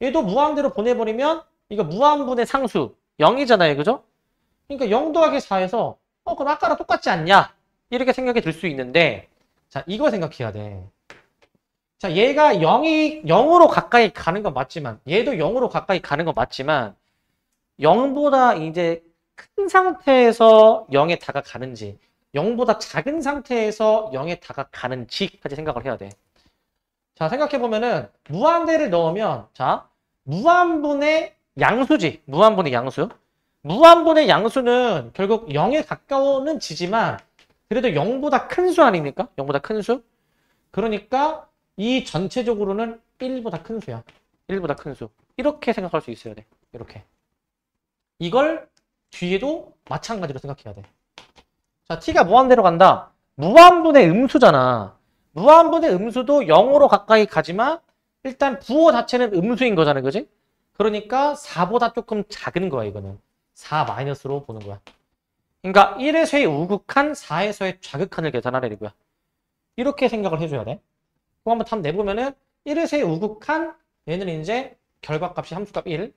얘도 무한대로 보내버리면 이거 무한분의 상수 0이잖아요, 그죠? 그러니까 0 더하기 4에서 그럼 아까랑 똑같지 않냐? 이렇게 생각이 들 수 있는데 자, 이거 생각해야 돼. 자, 얘가 0으로 가까이 가는 건 맞지만 얘도 0으로 가까이 가는 건 맞지만 0보다 이제 큰 상태에서 0에 다가가는지 0보다 작은 상태에서 0에 다가가는지까지 생각을 해야 돼. 자, 생각해보면은 무한대를 넣으면 자, 무한분의 양수지. 무한분의 양수. 무한분의 양수는 결국 0에 가까우는 지지만 그래도 0보다 큰 수 아닙니까? 0보다 큰 수. 그러니까 이 전체적으로는 1보다 큰 수야. 1보다 큰 수. 이렇게 생각할 수 있어야 돼. 이렇게. 이걸 뒤에도 마찬가지로 생각해야 돼. 자, t가 무한대로 간다. 무한분의 음수잖아. 무한분의 음수도 0으로 가까이 가지만 일단 부호 자체는 음수인 거잖아요, 그지? 그러니까 4보다 조금 작은 거야, 이거는. 4 마이너스로 보는 거야. 그러니까 1에서의 우극한, 4에서의 좌극한을 계산하라 이거야. 이렇게 생각을 해줘야 돼. 그거 한번 답 내보면은 1에서의 우극한, 얘는 이제 결과값이 함수값 1.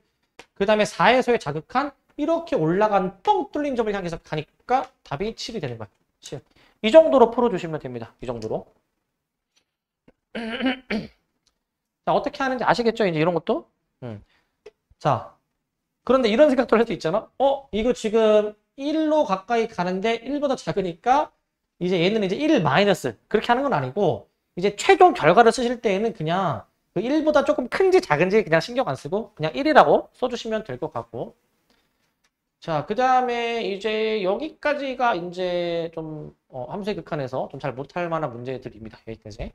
그 다음에 4에서의 좌극한, 이렇게 올라간 뻥 뚫린 점을 향해서 가니까 답이 7이 되는 거야. 7. 이 정도로 풀어주시면 됩니다. 이 정도로. 자, 어떻게 하는지 아시겠죠? 이제 이런 것도. 자, 그런데 이런 생각도 할 수 있잖아. 이거 지금 1로 가까이 가는데 1보다 작으니까 이제 얘는 이제 1 마이너스 그렇게 하는 건 아니고 이제 최종 결과를 쓰실 때에는 그냥 그 1보다 조금 큰지 작은지 그냥 신경 안 쓰고 그냥 1이라고 써주시면 될 것 같고. 자, 그 다음에 이제 여기까지가 이제 좀 함수의 극한에서 좀 잘 못할 만한 문제들입니다. 여기까지.